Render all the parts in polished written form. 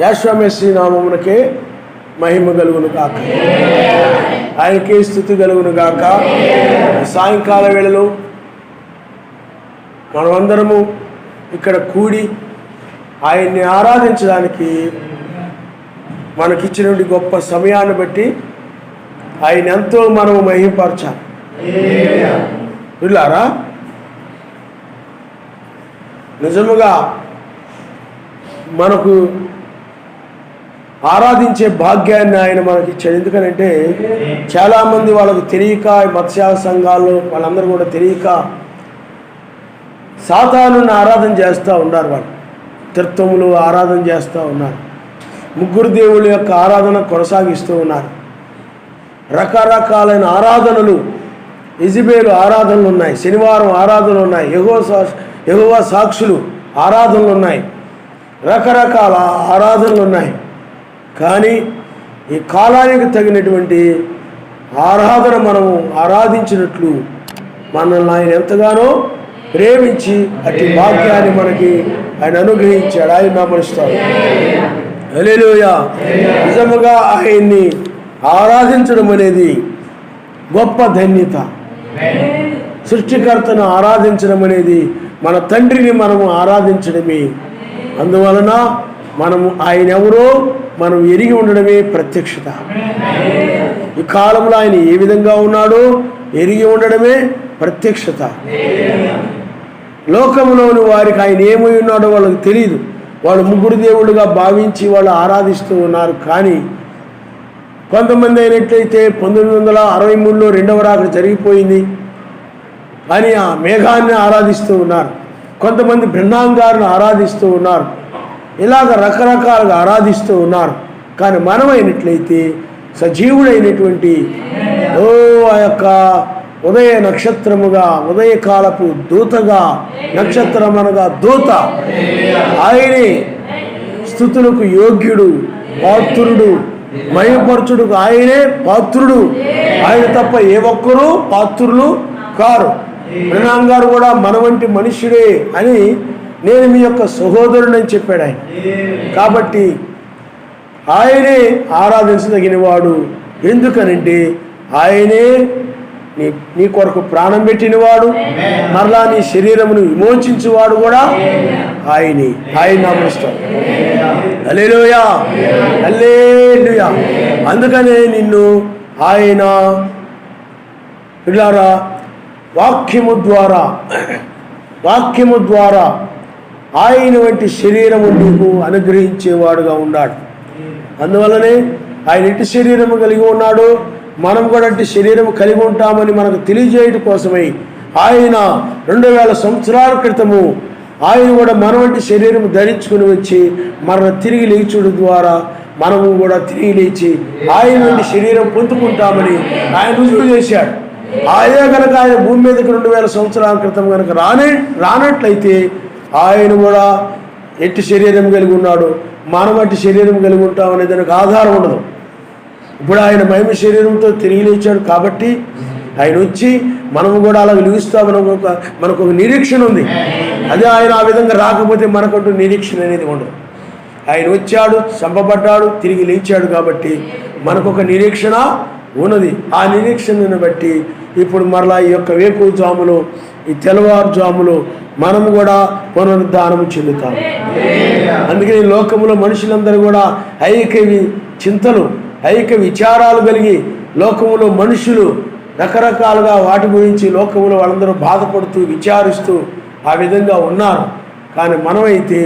యేసు messy నామమునకే మహిమ కలుగును గాక, ఆయనకే స్తుతి కలుగును గాక. సాయంకాల వేళలో మనమందరము ఇక్కడ కూడి ఆయన్ని ఆరాధించడానికి మనకిచ్చినటువంటి గొప్ప సమయాన్ని బట్టి ఆయన ఎంతో మనము మహిమపరచాలి. విన్నారా? నిజముగా మనకు ఆరాధించే భాగ్యాన్ని ఆయన మనకి ఇచ్చాడు. ఎందుకనంటే చాలామంది వాళ్ళకు తెలియక, మత్స్యాల సంఘాల్లో వాళ్ళందరూ కూడా తెలియక సాతానుని ఆరాధన చేస్తూ ఉన్నారు. వాళ్ళు తీర్థములు ఆరాధన చేస్తూ ఉన్నారు. ముగ్గురు దేవుళ్ళ యొక్క ఆరాధన కొనసాగిస్తూ ఉన్నారు. రకరకాలైన ఆరాధనలు, యెజబెలు ఆరాధనలు ఉన్నాయి, శనివారం ఆరాధనలు ఉన్నాయి, యెహోవా సాక్షులు ఆరాధనలు ఉన్నాయి, రకరకాల ఆరాధనలు ఉన్నాయి. కానీ ఈ కాలానికి తగినటువంటి ఆరాధన మనము ఆరాధించినట్లు మనల్ని ఆయన ఎంతగానో ప్రేమించి అట్టి భాగ్యాన్ని మనకి ఆయన అనుగ్రహించాడు. ఆయన నామముస్తాడు. హల్లెలూయా. నిజముగా ఆయన్ని ఆరాధించడం అనేది గొప్ప ధన్యత. సృష్టికర్తను ఆరాధించడం అనేది మన తండ్రిని మనము ఆరాధించడమే. అందువలన మనము ఆయన ఎవరో మనం ఎరిగి ఉండడమే ప్రత్యక్షత. ఈ కాలంలో ఆయన ఏ విధంగా ఉన్నాడో ఎరిగి ఉండడమే ప్రత్యక్షత. లోకంలోని వారికి ఆయన ఏమై ఉన్నాడో వాళ్ళకి తెలియదు. వాళ్ళు ముగ్గురు దేవుళ్ళుగా భావించి వాళ్ళు ఆరాధిస్తూ ఉన్నారు. కానీ కొంతమంది అయినట్లయితే 1963లో రెండవ రాకడ జరిగిపోయింది అని ఆ మేఘాన్ని ఆరాధిస్తూ ఉన్నారు. కొంతమంది బ్రహ్మాంగాన్ని ఆరాధిస్తూ ఉన్నారు. ఇలాగ రకరకాలుగా ఆరాధిస్తూ ఉన్నారు. కానీ మనమైనట్లయితే సజీవుడైనటువంటి ఆ యొక్క ఉదయ నక్షత్రముగా, ఉదయకాలపు దూతగా, నక్షత్రం అనగా దూత, ఆయనే స్తుతులకు యోగ్యుడు, పాత్రుడు, మహిమపరచుడు. ఆయనే పాత్రుడు. ఆయన తప్ప ఏ ఒక్కరూ పాత్రులు కారు. బ్రహ్మాం గారు కూడా మన వంటి మనుష్యుడే అని, నేను మీ యొక్క సహోదరుడని చెప్పాడు ఆయన. కాబట్టి ఆయనే ఆరాధించదగినవాడు. ఎందుకనంటే ఆయనే నీ కొరకు ప్రాణం పెట్టినవాడు, మరలా నీ శరీరమును విమోచించేవాడు కూడా ఆయనే. ఆయన నామముస్తాడు. హల్లెలూయా, హల్లెలూయా. అందుకనే నిన్ను ఆయన పిల్లారా వాక్యము ద్వారా ఆయన వంటి శరీరము నీకు అనుగ్రహించేవాడుగా ఉన్నాడు. అందువల్లనే ఆయన ఇటు శరీరము కలిగి ఉన్నాడు, మనం కూడా అట్టి శరీరము కలిగి ఉంటామని మనకు తెలియజేయడం కోసమై ఆయన 2000 సంవత్సరాల క్రితము ఆయన కూడా మన వంటి శరీరము ధరించుకుని వచ్చి మన తిరిగి లేచుడు ద్వారా మనము కూడా తిరిగి లేచి ఆయన వంటి శరీరం పొందుకుంటామని ఆయన రుజువు చేశాడు. ఆయే కనుక ఆయన భూమి మీదకి 2000 సంవత్సరాల క్రితం కనుక రానట్లయితే ఆయన కూడా ఎట్టి శరీరం కలిగి ఉన్నాడు, మనం అట్టి శరీరం కలిగి ఉంటామనే దానికి ఆధారం ఉండదు. ఇప్పుడు ఆయన మహిమ శరీరంతో తిరిగి లేచాడు కాబట్టి ఆయన వచ్చి మనము కూడా అలా నిలుస్తామని మనకు ఒక నిరీక్షణ ఉంది. అదే ఆయన ఆ విధంగా రాకపోతే మనకంటూ నిరీక్షణ అనేది ఉండదు. ఆయన వచ్చాడు, చంపబడ్డాడు, తిరిగి లేచాడు కాబట్టి మనకు ఒక నిరీక్షణ ఉన్నది. ఆ నిరీక్షణను బట్టి ఇప్పుడు మరలా ఈ యొక్క వేకువజాములో, ఈ తెల్లవారుజాములో మనము కూడా పునరుద్ధానము చెందుతాము. అందుకని ఈ లోకంలో మనుషులందరూ కూడా ఐక్య చింతలు, ఐక్య విచారాలు కలిగి లోకములో మనుషులు రకరకాలుగా వాటి గురించి లోకంలో వాళ్ళందరూ బాధపడుతూ విచారిస్తూ ఆ విధంగా ఉన్నారు. కానీ మనమైతే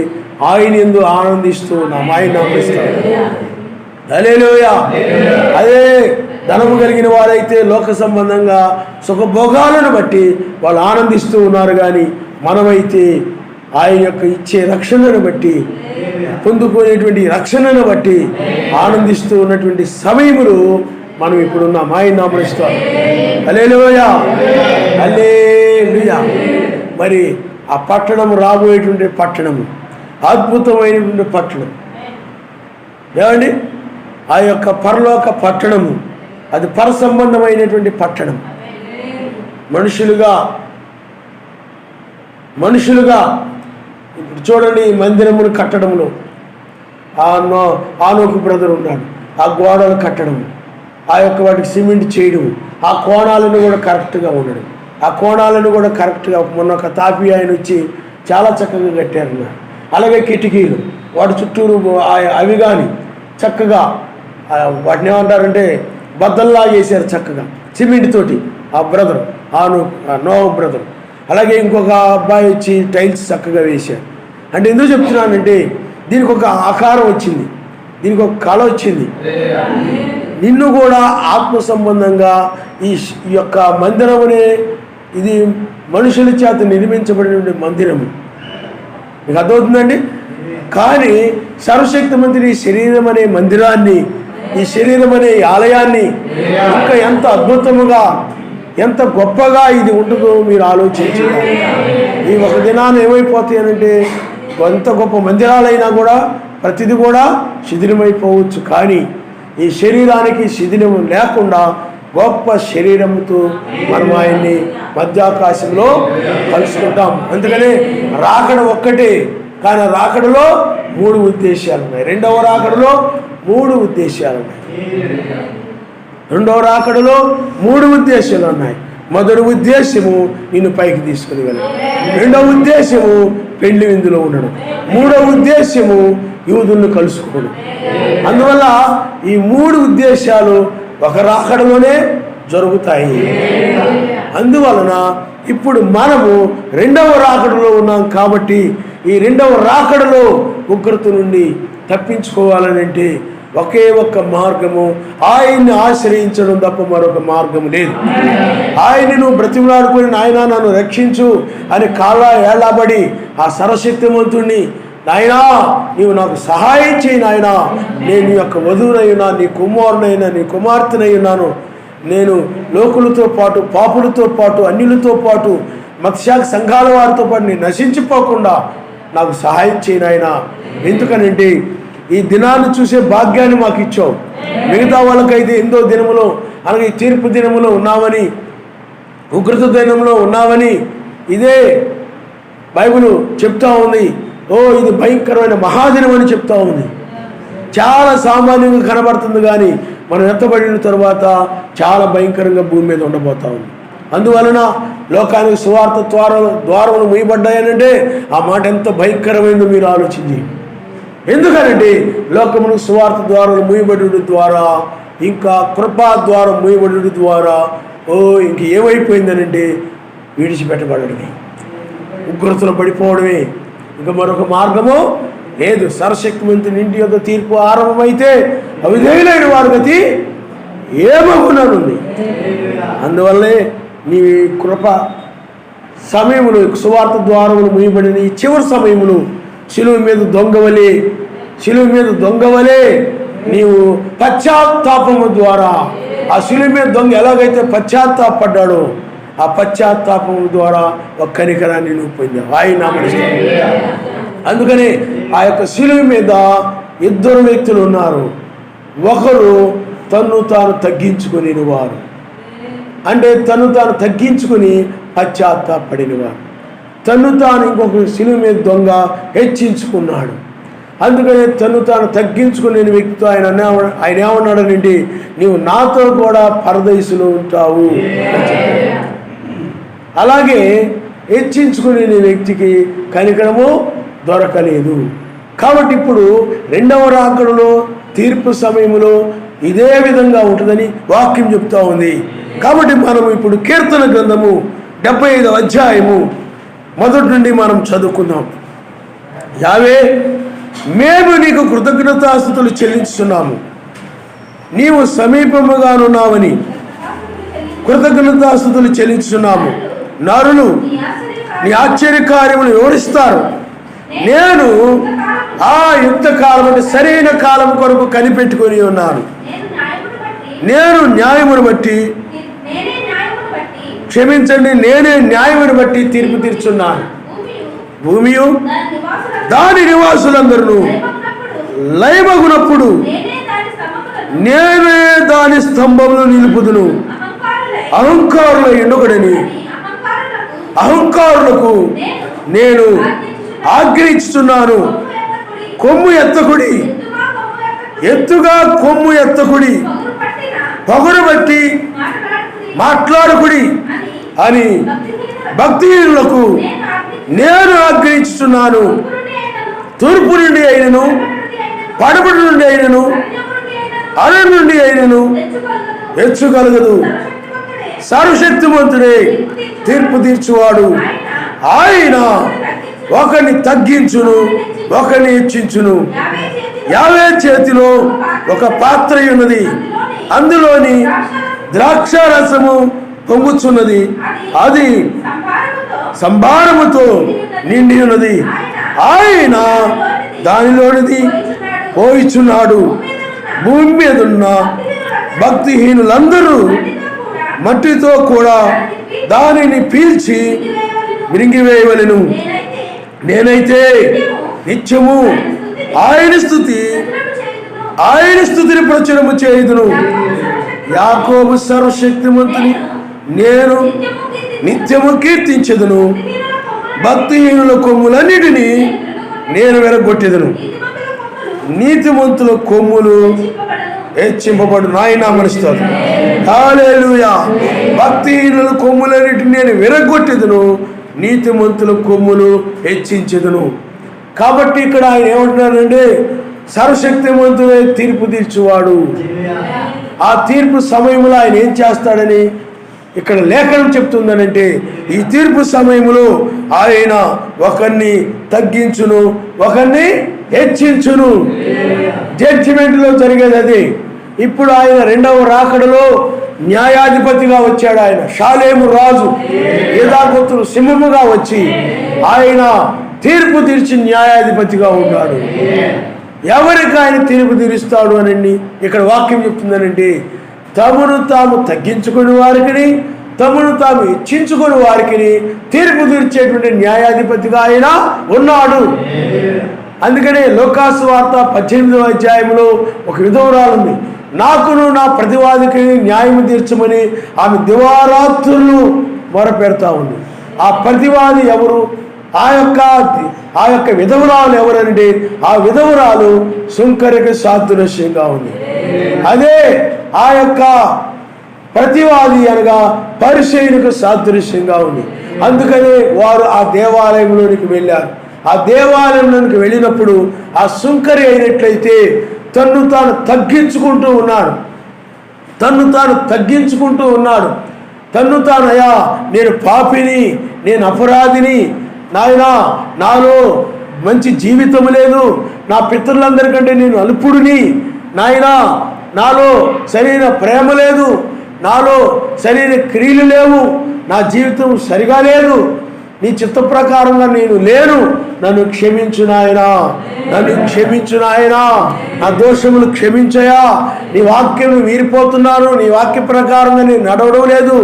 ఆయన యందు ఆనందిస్తూ ఉన్నాం. ఆయన నామముస్తాం. హల్లెలూయా. అదే ధనము కలిగిన వారైతే లోక సంబంధంగా సుఖభోగాలను బట్టి వాళ్ళు ఆనందిస్తూ ఉన్నారు. కానీ మనమైతే ఆయన యొక్క ఇచ్చే రక్షణను బట్టి, పొందుకునేటువంటి రక్షణను బట్టి ఆనందిస్తూ ఉన్నటువంటి సమయములు మనం ఇప్పుడున్నాం. ఆయన నామముస్తాం. హల్లెలూయా, హల్లెలూయా. మరి ఆ పట్టణం రాబోయేటువంటి పట్టణము అద్భుతమైనటువంటి పట్టణం ఏమండి. ఆ యొక్క పరలోక పట్టణము అది పర సంబంధమైనటువంటి పట్టణం. మనుషులుగా ఇప్పుడు చూడండి, ఈ మందిరమును కట్టడంలో ఆనోకు బ్రదర్ ఉన్నాడు. ఆ గోడలు కట్టడం, ఆ యొక్క వాటికి సిమెంట్ చేయడం, ఆ కోణాలను కూడా కరెక్ట్గా ఉండడం, ఆ కోణాలను కూడా కరెక్ట్గా మొన్న ఒక తాపి ఆయన వచ్చి చాలా చక్కగా కట్టారన్నారు. అలాగే కిటికీలు వాటి చుట్టూరు అవి కానీ చక్కగా వాటిని ఏమంటారంటే బద్దల్లాగా వేసారు చక్కగా సిమెంట్ తోటి. ఆ బ్రదర్ నోవా బ్రదర్. అలాగే ఇంకొక అబ్బాయి వచ్చి టైల్స్ చక్కగా వేశారు. అంటే ఎందుకు చెప్తున్నానంటే దీనికి ఒక ఆకారం వచ్చింది, దీనికి ఒక కళ వచ్చింది. నిన్ను కూడా ఆత్మ సంబంధంగా ఈ యొక్క మందిరమునే, ఇది మనుషుల చేత నిర్మించబడిన మందిరము. మీకు అర్థమవుతుందండి? కానీ సర్వశక్తిమంతుడి శరీరం అనే మందిరాన్ని, ఈ శరీరం అనే ఆలయాన్ని ఇంకా ఎంత అద్భుతముగా, ఎంత గొప్పగా ఇది ఉంటుందో మీరు ఆలోచించాలి. ఈ ఒక దినాన్ని ఏమైపోతాయి అనంటే ఎంత గొప్ప మందిరాలైనా కూడా ప్రతిదీ కూడా శిథిలమైపోవచ్చు. కానీ ఈ శరీరానికి శిథిలం లేకుండా గొప్ప శరీరంతో మనం ఆయన్ని మధ్యాకాశంలో కలుసుకుంటాం. అందుకనే రాకడ ఒక్కటే, కానీ రాకడలో 3 ఉద్దేశాలు ఉన్నాయి. రెండవ రాకడలో 3 ఉద్దేశాలు ఉన్నాయి. రెండవ రాకడలో 3 ఉద్దేశాలు ఉన్నాయి. మొదటి ఉద్దేశము నిన్ను పైకి తీసుకుని వెళ్ళడం, రెండవ ఉద్దేశము పెళ్లి విందులో ఉండడం, మూడవ ఉద్దేశము యూదులను కలుసుకోవడం. అందువల్ల ఈ 3 ఉద్దేశాలు ఒక రాకడలోనే జరుగుతాయి. అందువలన ఇప్పుడు మనము రెండవ రాకడలో ఉన్నాం. కాబట్టి ఈ రెండవ రాకడలో ఉగ్రత నుండి తప్పించుకోవాలని అంటే ఒకే ఒక్క మార్గము, ఆయన్ని ఆశ్రయించడం తప్ప మరొక మార్గము లేదు. ఆయన్ని నువ్వు బ్రతిమలాడుకుని నాయనా నన్ను రక్షించు అని కాళ్ళ ఏళ్ళబడి ఆ సర్వశక్తిమంతుణ్ణి, నాయనా నీవు నాకు సహాయం చేయి నాయనా, నేను నీ యొక్క వధువునైనా, నీ కుమారునైనా, నీ కుమార్తెనై ఉన్నాను, నేను లోకులతో పాటు, పాపులతో పాటు, అన్యులతో పాటు, మత్స్యాల సంఘాల వారితో పాటు నేను నశించిపోకుండా నాకు సహాయం చేయి నాయనా. ఎందుకనంటే ఈ దినాన్ని చూసే భాగ్యాన్ని మాకు ఇచ్చావు. మిగతా వాళ్ళకైతే ఎంతో దినములో, అలాగే తీర్పు దినములో ఉన్నామని, ఉగ్రత దినంలో ఉన్నామని ఇదే బైబిల్ చెప్తా ఉంది. ఇది భయంకరమైన మహాదినం అని చెప్తా ఉంది. చాలా సామాన్యంగా కనబడుతుంది, కానీ మనం ఎత్తబడిన తర్వాత చాలా భయంకరంగా భూమి మీద ఉండబోతా ఉంది. అందువలన లోకానికి సువార్త ద్వారములు మూయబడ్డాయనంటే ఆ మాట ఎంత భయంకరమైందో మీరు ఆలోచించి. ఎందుకనంటే లోకమును సువార్త ద్వారాలు మూయబడి ద్వారా, ఇంకా కృపా ద్వారం మూయబడి ద్వారా ఇంక ఏమైపోయిందనంటే విడిచిపెట్టబడమే, ఉగ్రతలో పడిపోవడమే, ఇంకా మరొక మార్గము లేదు. సర్వశక్తిమంతుని ఇంటి యొక్క తీర్పు ఆరంభమైతే అవిధేయులైన వారి గతి ఏమగుననుంది. అందువల్లే నీ కృప సమయములు, సువార్త ద్వారములు మూయబడిన ఈ చివరి సమయములు శిలువ మీద దొంగవలే నీవు పశ్చాత్తాపము ద్వారా, ఆ శిలువ మీద దొంగ ఎలాగైతే పశ్చాత్తాపడ్డాడో ఆ పశ్చాత్తాపము ద్వారా ఒక కనికరాన్ని నువ్వు పొందావు. ఆయన అందుకని ఆ యొక్క శిలువ మీద 2 వ్యక్తులు ఉన్నారు. ఒకరు తన్ను తాను తగ్గించుకుని వారు, అంటే తను తాను తగ్గించుకుని పశ్చాత్తాపడినవారు. తను తాను ఇంకొక శిలువ మీద దొంగ హెచ్చించుకున్నాడు. అందుకని తను తాను తగ్గించుకునే వ్యక్తితో ఆయన ఏమన్నాడనంటే నీవు నాతో కూడా పరదైసులో ఉంటావు. అలాగే హెచ్చించుకునే వ్యక్తికి కనికరము దొరకలేదు. కాబట్టి ఇప్పుడు రెండవ రాకడలో తీర్పు సమయంలో ఇదే విధంగా ఉంటుందని వాక్యం చెప్తా ఉంది. కాబట్టి మనం ఇప్పుడు కీర్తన గ్రంథము 75వ అధ్యాయము మొదటి నుండి మనం చదువుకుందాం. యావే, మేము నీకు కృతజ్ఞతాస్తుతులు చెల్లించుతున్నాము, నీవు సమీపముగానున్నావని కృతజ్ఞతాస్తుతులు చెల్లించుతున్నాము. నరులు నీ ఆశ్చర్యకార్యములు వివరిస్తారు. నేను ఆ యుద్ధ కాలం అంటే సరైన కాలం కొరకు కనిపెట్టుకొని ఉన్నాను. నేను న్యాయమును బట్టి, క్షమించండి, నేనే న్యాయమును బట్టి తీర్పు తీర్చున్నాను. భూమియు దాని నివాసులందరూ లయమగునప్పుడు నేనే దాని స్తంభములు నిలుపుదును. అహంకారుల ఎన్నుకడని అహంకారులకు నేను ఆజ్ఞయించుచున్నాను. కొమ్ము ఎత్తకుడి, ఎత్తుగా కొమ్ము ఎత్తకుడి, పొగరు బట్టి మాట్లాడుకుడి అని భక్తిహీనులకు నేను ఆజ్ఞయించుచున్నాను. తూర్పు నుండి అయినను, పడమటి నుండి అయినను, అరణ్య నుండి అయినను హెచ్చుగలగదు. సర్వశక్తిమంతుడే తీర్పు తీర్చువాడు. ఆయన ఒకరిని తగ్గించును, ఒకరిని హెచ్చించును. యావే చేతిలో ఒక పాత్ర ఉన్నది, అందులోని ద్రాక్షారసము పొంగుచున్నది, అది సంభారముతో నిండి ఉన్నది. ఆయన దానిలోనిది పోయిచున్నాడు. భూమి మీద ఉన్న భక్తిహీనులందరూ మట్టితో కూడా దానిని పీల్చి విరిగివేయవలెను. నేనైతే నిత్యము ఆయన స్తుతిని ప్రచురము చేయుదును. యాకోబు సర్వశక్తిమంతుని నేను నిత్యము కీర్తించెదను. భక్తిహీనుల కొమ్ములన్నిటినీ నేను వెరగొట్టెదను. నీతిమంతుల కొమ్ములు హెచ్చింపబడు. నాయన మనస్తాడు. హల్లెలూయా. భక్తిహీనుల కొమ్ములన్నిటిని నేను విరగొట్టెదను, నీతిమంతుల కొమ్ములు హెచ్చించెదను. కాబట్టి ఇక్కడ ఆయన ఏమంటున్నారంటే, సర్వశక్తిమంతుడే తీర్పు తీర్చువాడు. ఆ తీర్పు సమయంలో ఆయన ఏం చేస్తాడని ఇక్కడ లేఖనం చెప్తుందనంటే, ఈ తీర్పు సమయంలో ఆయన ఒకరిని తగ్గించును, ఒకరిని హెచ్చించును. జడ్జిమెంట్లో జరిగేది అది. ఇప్పుడు ఆయన రెండవ రాకడలో న్యాయాధిపతిగా వచ్చాడు. ఆయన షాలేము రాజు ఏదాగోతులు సింహముగా వచ్చి ఆయన తీర్పు తీర్చి న్యాయాధిపతిగా ఉన్నాడు. ఎవరికి ఆయన తీర్పు తీరుస్తాడు అనండి ఇక్కడ వాక్యం చెప్తుందనండి, తమను తాము తగ్గించుకుని వారికి, తమను తాము హెచ్చించుకుని వారికి తీర్పు తీర్చేటువంటి న్యాయాధిపతిగా ఆయన ఉన్నాడు. అందుకనే లోకాసు వార్త 18వ అధ్యాయంలో ఒక విధవరాలు ఉంది. నాకును నా ప్రతివాదికి న్యాయం తీర్చమని ఆమె దివారాత్రులు మొరపెడతా ఉంది. ఆ ప్రతివాది ఎవరు? ఆ యొక్క విధవరాలు ఎవరంటే, ఆ విధవరాలు సుంకరికి సాదృశ్యంగా ఉంది. అదే ఆ యొక్క ప్రతివాది అనగా పరిసయ్యునికి సాదృశ్యంగా ఉంది. అందుకని వారు ఆ దేవాలయంలోనికి వెళ్ళారు. ఆ దేవాలయంలోనికి వెళ్ళినప్పుడు ఆ సుంకరి అయినట్లయితే తన్ను తాను తగ్గించుకుంటూ ఉన్నాడు. తన్ను తాను అయ్యా నేను పాపిని, నేను అపరాధిని, నాయనా నాలో మంచి జీవితం లేదు, నా పితరులందరికంటే నేను అల్పుడిని, నాయనా నాలో సరైన ప్రేమ లేదు, నాలో సరైన క్రియలు లేవు, నా జీవితం సరిగా లేదు, నీ చిత్త ప్రకారంగా నేను లేను, నన్ను క్షమించు నాయనా, నా దోషములు క్షమించయా, నీ వాక్యం వీరిపోతున్నాను, నీ వాక్య ప్రకారంగా నేను నడవడం లేదు,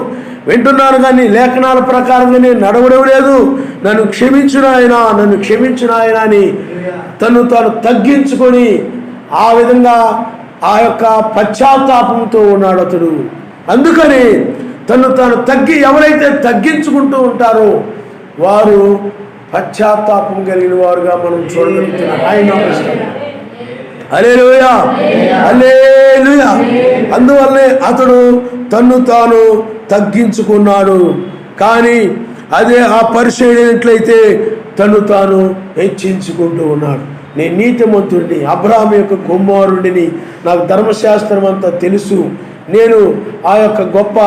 వింటున్నాను కానీ లేఖనాల ప్రకారంగా నేను నడవడం లేదు, నన్ను క్షమించు నాయనా అని తను తగ్గించుకొని ఆ విధంగా ఆ యొక్క పశ్చాత్తాపంతో ఉన్నాడు అతడు. అందుకని తను ఎవరైతే తగ్గించుకుంటూ ఉంటారో వారు పశ్చాత్తాపం కలిగిన వారుగా మనం చూడగలుగుతున్నాం. ఆయన హల్లెలూయా, హల్లెలూయా. అందువల్లే అతడు తన్ను తాను తగ్గించుకున్నాడు. కానీ అదే ఆ పరిశీలనట్లయితే తను తాను హెచ్చించుకుంటూ ఉన్నాడు. నేను నీతిమంతుడిని, అబ్రహాము యొక్క కుమారుడిని, నాకు ధర్మశాస్త్రం అంతా తెలుసు, నేను ఆ యొక్క గొప్ప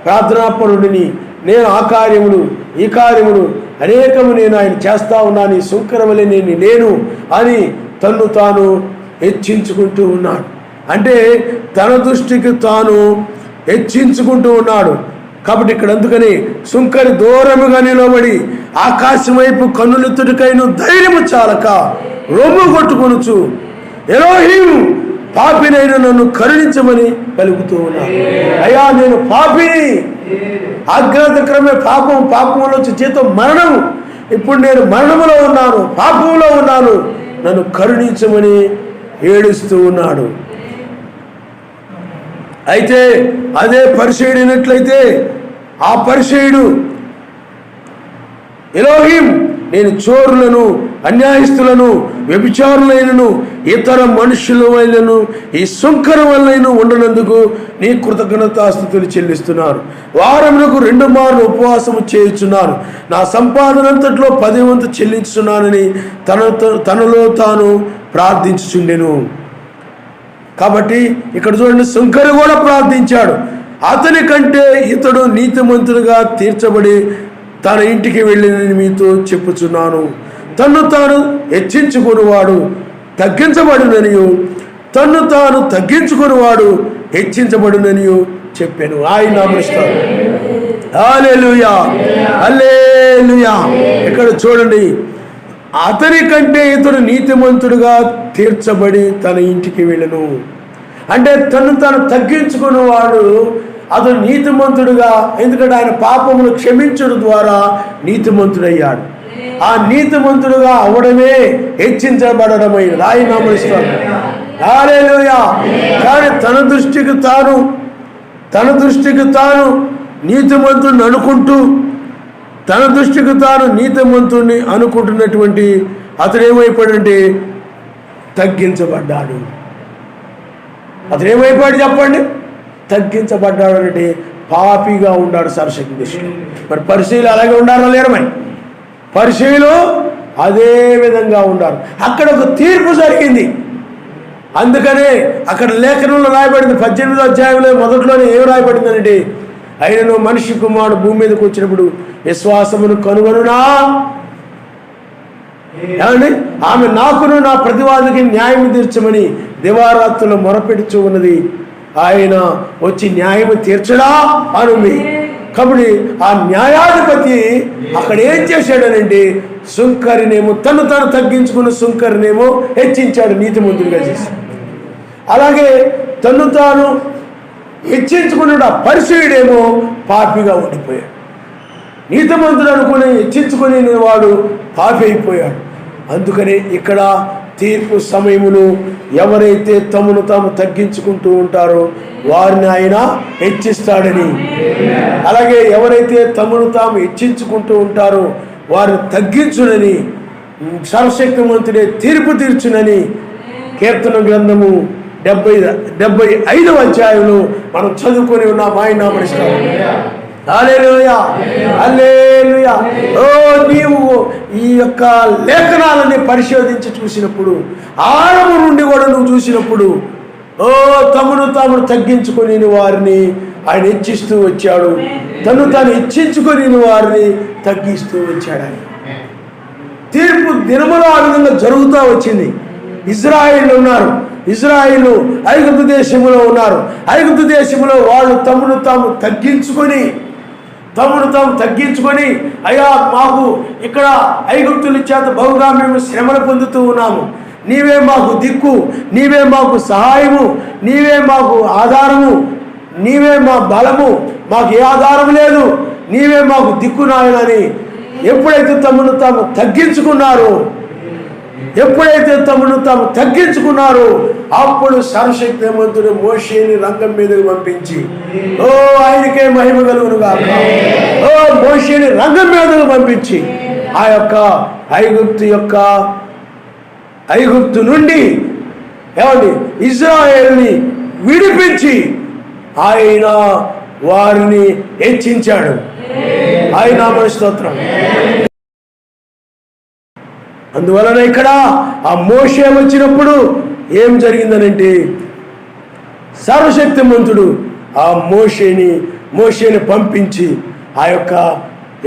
ప్రార్థనాపరుడిని, నేను ఆ కార్యములు ఈ కార్యములు అనేకము నేను ఆయన చేస్తా ఉన్నాను, ఈ సుంకరవలే నేను లేను అని తన్ను తాను హెచ్చించుకుంటూ ఉన్నాడు. అంటే తన దృష్టికి తాను హెచ్చించుకుంటూ ఉన్నాడు. కాబట్టి ఇక్కడ అందుకని సుంకరి దూరముగా నిలబడి ఆకాశం వైపు కన్నులెత్తుడికైను ధైర్యము చాలక రొమ్ము కొట్టుకొనుచు ఎలోహీం పాపినైన నన్ను కరుణించమని పలుకుతూ ఉన్నాను. అయ్యా నేను పాపిని, ఆజ్ఞాతక్రమే పాపంలో వచ్చే జీతం మరణం, ఇప్పుడు నేను మరణములో ఉన్నాను, పాపంలో ఉన్నాను, నన్ను కరుణించమని ఏడుస్తూ ఉన్నాడు. అయితే అదే పరిచయుడైనట్లయితే ఆ పరిచయుడు ఎలోహిం, నేను చోరులను, అన్యాయస్తులను, వ్యభిచారులైనను, ఇతర మనుషుల వలన ఈ సుంకరం వలన ఉండనందుకు నీ కృతజ్ఞతాస్తుతులు చెల్లిస్తున్నాను. వారమునకు 2 మార్లు ఉపవాసము చేయుచున్నాను. నా సంపాదనంతట్లో 10 వంతు చెల్లించున్నానని తనలో తాను ప్రార్థించుచుండెను. కాబట్టి ఇక్కడ చూడండి, సుంకరి కూడా ప్రార్థించాడు. అతని కంటే ఇతడు నీతిమంతుడుగా తీర్చబడి తన ఇంటికి వెళ్ళినని మీతో చెప్పుచున్నాను. తన్ను తాను హెచ్చించుకునివాడు తగ్గించబడుననియు, తన్ను తాను తగ్గించుకునివాడు హెచ్చించబడుననియు చెప్పాను. ఆయన నామమున హల్లెలూయా, హల్లెలూయా. ఇక్కడ చూడండి, అతని కంటే ఇతడు నీతిమంతుడుగా తీర్చబడి తన ఇంటికి వెళ్ళను. అంటే తను తాను తగ్గించుకునేవాడు అతను నీతిమంతుడుగా, ఎందుకంటే ఆయన పాపమును క్షమించడం ద్వారా నీతిమంతుడయ్యాడు. ఆ నీతిమంతుడుగా అవడమే హెచ్చించబడమైనది. ఆయన నామమున హల్లెలూయా. కానీ తన దృష్టికి తాను నీతిమంతుడిని అనుకుంటూ, తన దృష్టికి తాను నీతిమంతుడిని అనుకుంటున్నటువంటి అతడు ఏమైపోయాడంటే తగ్గించబడ్డాడు. అతడు ఏమైపోయాడు చెప్పండి? తగ్గించబడ్డాడు అంటే పాపిగా ఉన్నాడు సర్వశక్తి దృష్టిలో. మరి పరిశీలు అలాగే ఉండారా లేరు? మరి పరిశీలు అదే విధంగా ఉండారు. అక్కడ ఒక తీర్పు జరిగింది. అందుకనే అక్కడ లేఖనంలో రాయబడింది, 18వ అధ్యాయంలో మొదట్లోనే ఏం రాయబడిందంటే, అయినను మనిషి కుమారుడు భూమి మీదకి వచ్చినప్పుడు విశ్వాసమును కనుగొనునా, ఏమండి, ఆమె నాకును నా ప్రతివాదికి న్యాయం తీర్చమని దివారాత్రులు మొరపెడుచు ఉన్నది. ఆయన వచ్చి న్యాయం తీర్చడా అనుంది. కాబట్టి ఆ న్యాయాధిపతి అక్కడ ఏం చేశాడనంటే, సుంకరినేమో తను తగ్గించుకున్న సుంకరినేమో హెచ్చించాడు, నీతిమంతుడిగా చేసి. అలాగే తను తాను హెచ్చించుకున్నాడు ఆ పరిసయ్యుడేమో పాపిగా ఉండిపోయాడు. నీతిమంతుడు అనుకుని హెచ్చించుకునే వాడు పాపి అయిపోయాడు. అందుకనే ఇక్కడ తీర్పు సమయమును ఎవరైతే తమను తాము తగ్గించుకుంటూ ఉంటారో వారిని ఆయన హెచ్చిస్తాడని, అలాగే ఎవరైతే తమను తాము హెచ్చించుకుంటూ ఉంటారో వారిని తగ్గించునని, సర్వశక్తిమంతుడే తీర్పు తీర్చునని కీర్తన గ్రంథము 75వ అధ్యాయంలో మనం చదువుకొని ఉన్నాం. ఆయన నామమున హల్లెలూయా, హల్లెలూయా. నీవు ఈ యొక్క లేఖనాలని పరిశోధించి చూసినప్పుడు, ఆరము నుండి కూడా నువ్వు చూసినప్పుడు, తమను తగ్గించుకొని వారిని ఆయన హెచ్చిస్తూ వచ్చాడు. తాను హెచ్చించుకొని వారిని తగ్గిస్తూ వచ్చాడు. ఆయన తీర్పు దినములో ఆ విధంగా జరుగుతూ వచ్చింది. ఇజ్రాయేలు ఉన్నారు, ఇజ్రాయేలు ఐగుప్తు దేశంలో ఉన్నారు. ఐగుప్తు దేశంలో వాళ్ళు తమను తాము తగ్గించుకొని అయ్యా, మాకు ఇక్కడ ఐగుప్తుల చేత బహుగా మేము శ్రమలు పొందుతూ ఉన్నాము, నీవే మాకు దిక్కు, నీవే మాకు సహాయము, నీవే మాకు ఆధారము, నీవే మా బలము, మాకు ఏ ఆధారం లేదు, నీవే మాకు దిక్కు నాయనని ఎప్పుడైతే తమను తాము తగ్గించుకున్నారో అప్పుడు సర్వశక్తిమంతుడు మోషేని రంగం మీదకి పంపించి, ఆయనకే మహిమ కలుగును గాక, మోషేని రంగం మీదకి పంపించి ఆ యొక్క ఐగుప్తు నుండి ఏమండి ఇజ్రాయేల్ని విడిపించి ఆయన వారిని హెచ్చించాడు. ఆయన నామమున స్తోత్రం. అందువలన ఇక్కడ ఆ మోషే వచ్చినప్పుడు ఏం జరిగిందనంటే, సర్వశక్తిమంతుడు ఆ మోషేని పంపించి ఆ యొక్క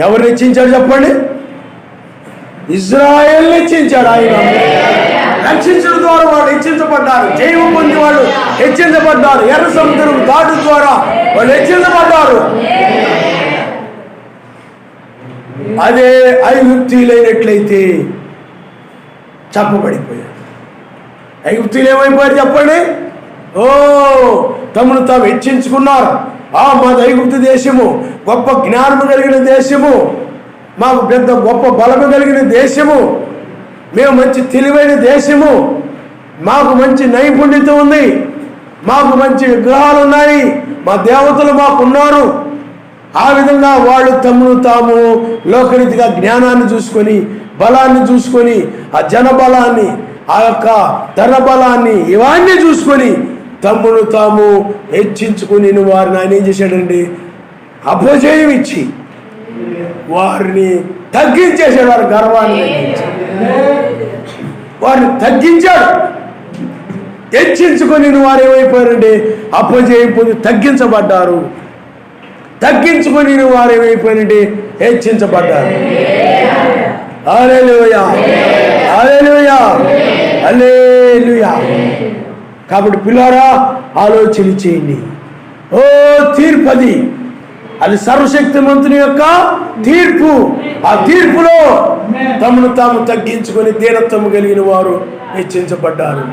ఎవరిని హెచ్చించాడు చెప్పండి? ఇజ్రాయేల్ని హెచ్చించాడు. ఆయన రక్షించడం ద్వారా వాళ్ళు హెచ్చించబడ్డారు, జయము పొంది వాళ్ళు హెచ్చించబడ్డారు, ఎర్ర సముద్రం దాటు ద్వారా వాళ్ళు హెచ్చించబడ్డారు. అదే ఐగుప్తీయులైనట్లయితే చెప్పబడిపోయారు. ఐగుప్తీయులు ఏమైపోయారు చెప్పండి? తమను తాము హెచ్చించుకున్నారు. మాది ఐగుప్తు దేశము, గొప్ప జ్ఞానము కలిగిన దేశము, మాకు పెద్ద గొప్ప బలము కలిగిన దేశము, మేము మంచి తెలివైన దేశము, మాకు మంచి నైపుణ్యత ఉంది, మాకు మంచి విగ్రహాలు ఉన్నాయి, మా దేవతలు మాకున్నారు, ఆ విధంగా వాళ్ళు తమను తాము లోకరీతిగా జ్ఞానాన్ని చూసుకొని, బలాన్ని చూసుకొని, ఆ జన బలాన్ని, ఆ యొక్క ధన బలాన్ని, ఇవన్నీ చూసుకొని తమ్మును తాము హెచ్చించుకుని వారిని ఆయన ఏం చేశాడండి? అపజయం ఇచ్చి వారిని తగ్గించేశాడు. వారి గర్వాన్ని వారిని తగ్గించాడు. హెచ్చించుకొని వారు ఏమైపోయారండి? అపజయం పొంది తగ్గించబడ్డారు. తగ్గించుకొని వారు ఏమైపోయారండి? హెచ్చించబడ్డారు. హల్లెలూయా, హల్లెలూయా, హల్లెలూయా. కాబట్టి పిల్లారా, ఆలోచన చేయండి. ఓ తీర్పది, అది సర్వశక్తిమంతుని యొక్క తీర్పు. ఆ తీర్పులో తమను తాము తగ్గించుకొని దీనత్వము కలిగిన వారు హెచ్చించబడ్డారు.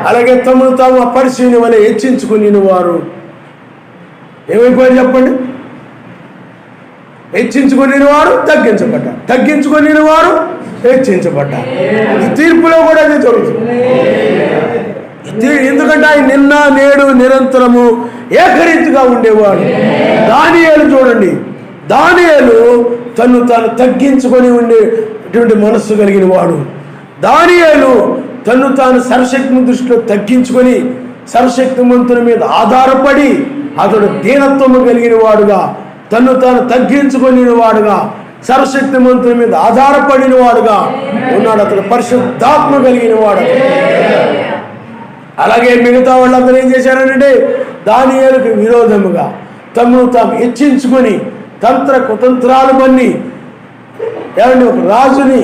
అలాగే తమను తాము ఆ పరిశీలన వల్ల హెచ్చించుకుని వారు ఏమైపోయారు చెప్పండి? హెచ్చించుకుని వారు తగ్గించబడ్డారు, తగ్గించుకుని వారు హెచ్చించబడ్డారు. ఈ తీర్పులో కూడా అదే జరుగుతుంది. ఎందుకంటే ఆయన నిన్న నేడు నిరంతరము ఏకరీతిగా ఉండేవాడు. దానియేలు చూడండి, దానియేలు తను తాను తగ్గించుకొని ఉండేటువంటి మనస్సు కలిగిన వాడు. దానియేలు తను తాను సర్వశక్తిని దృష్టిలో తగ్గించుకొని సర్వశక్తిమంతుని మీద ఆధారపడి అతడు దీనత్వము కలిగిన వాడుగా, తను తాను తగ్గించుకొని వాడుగా, సర్వశక్తిమంతుని మీద ఆధారపడిన వాడుగా ఉన్నాడు. అతడు పరిశుద్ధాత్మ కలిగిన వాడు. అలాగే మిగతా వాళ్ళందరూ ఏం చేశారంటే దానియేలుకు విరోధముగా తమను తాము హెచ్చించుకొని తంత్ర కుతంత్రాలు పన్ని ఏమంటే ఒక రాజుని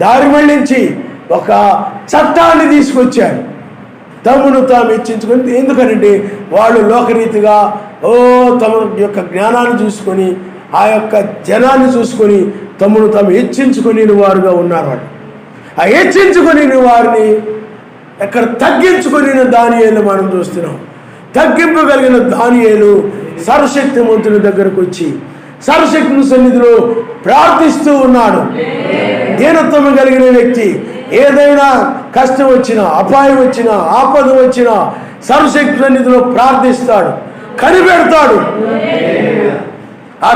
దారి మళ్లించి ఒక చట్టాన్ని తీసుకొచ్చాడు. తమను తాము హెచ్చించుకొని, ఎందుకనంటే వాళ్ళు లోకరీతిగా తమ యొక్క జ్ఞానాన్ని చూసుకొని, ఆ యొక్క జనాన్ని చూసుకొని తమను తాము హెచ్చించుకొని వారుగా ఉన్నారు. వాళ్ళు ఆ హెచ్చించుకొని వారిని ఎక్కడ తగ్గించుకొని దానియేలు మనం చూస్తున్నాం. తగ్గింపగలిగిన దానియేలు సర్వశక్తిమంతుని దగ్గరకు వచ్చి సర్వశక్తిని సన్నిధిలో ప్రార్థిస్తూ ఉన్నాడు. దీనత్వం కలిగిన వ్యక్తి ఏదైనా కష్టం వచ్చినా, అపాయం వచ్చినా, ఆపద వచ్చినా సర్వశక్తి సన్నిధిలో ప్రార్థిస్తాడు, కనిపెడతాడు. ఆ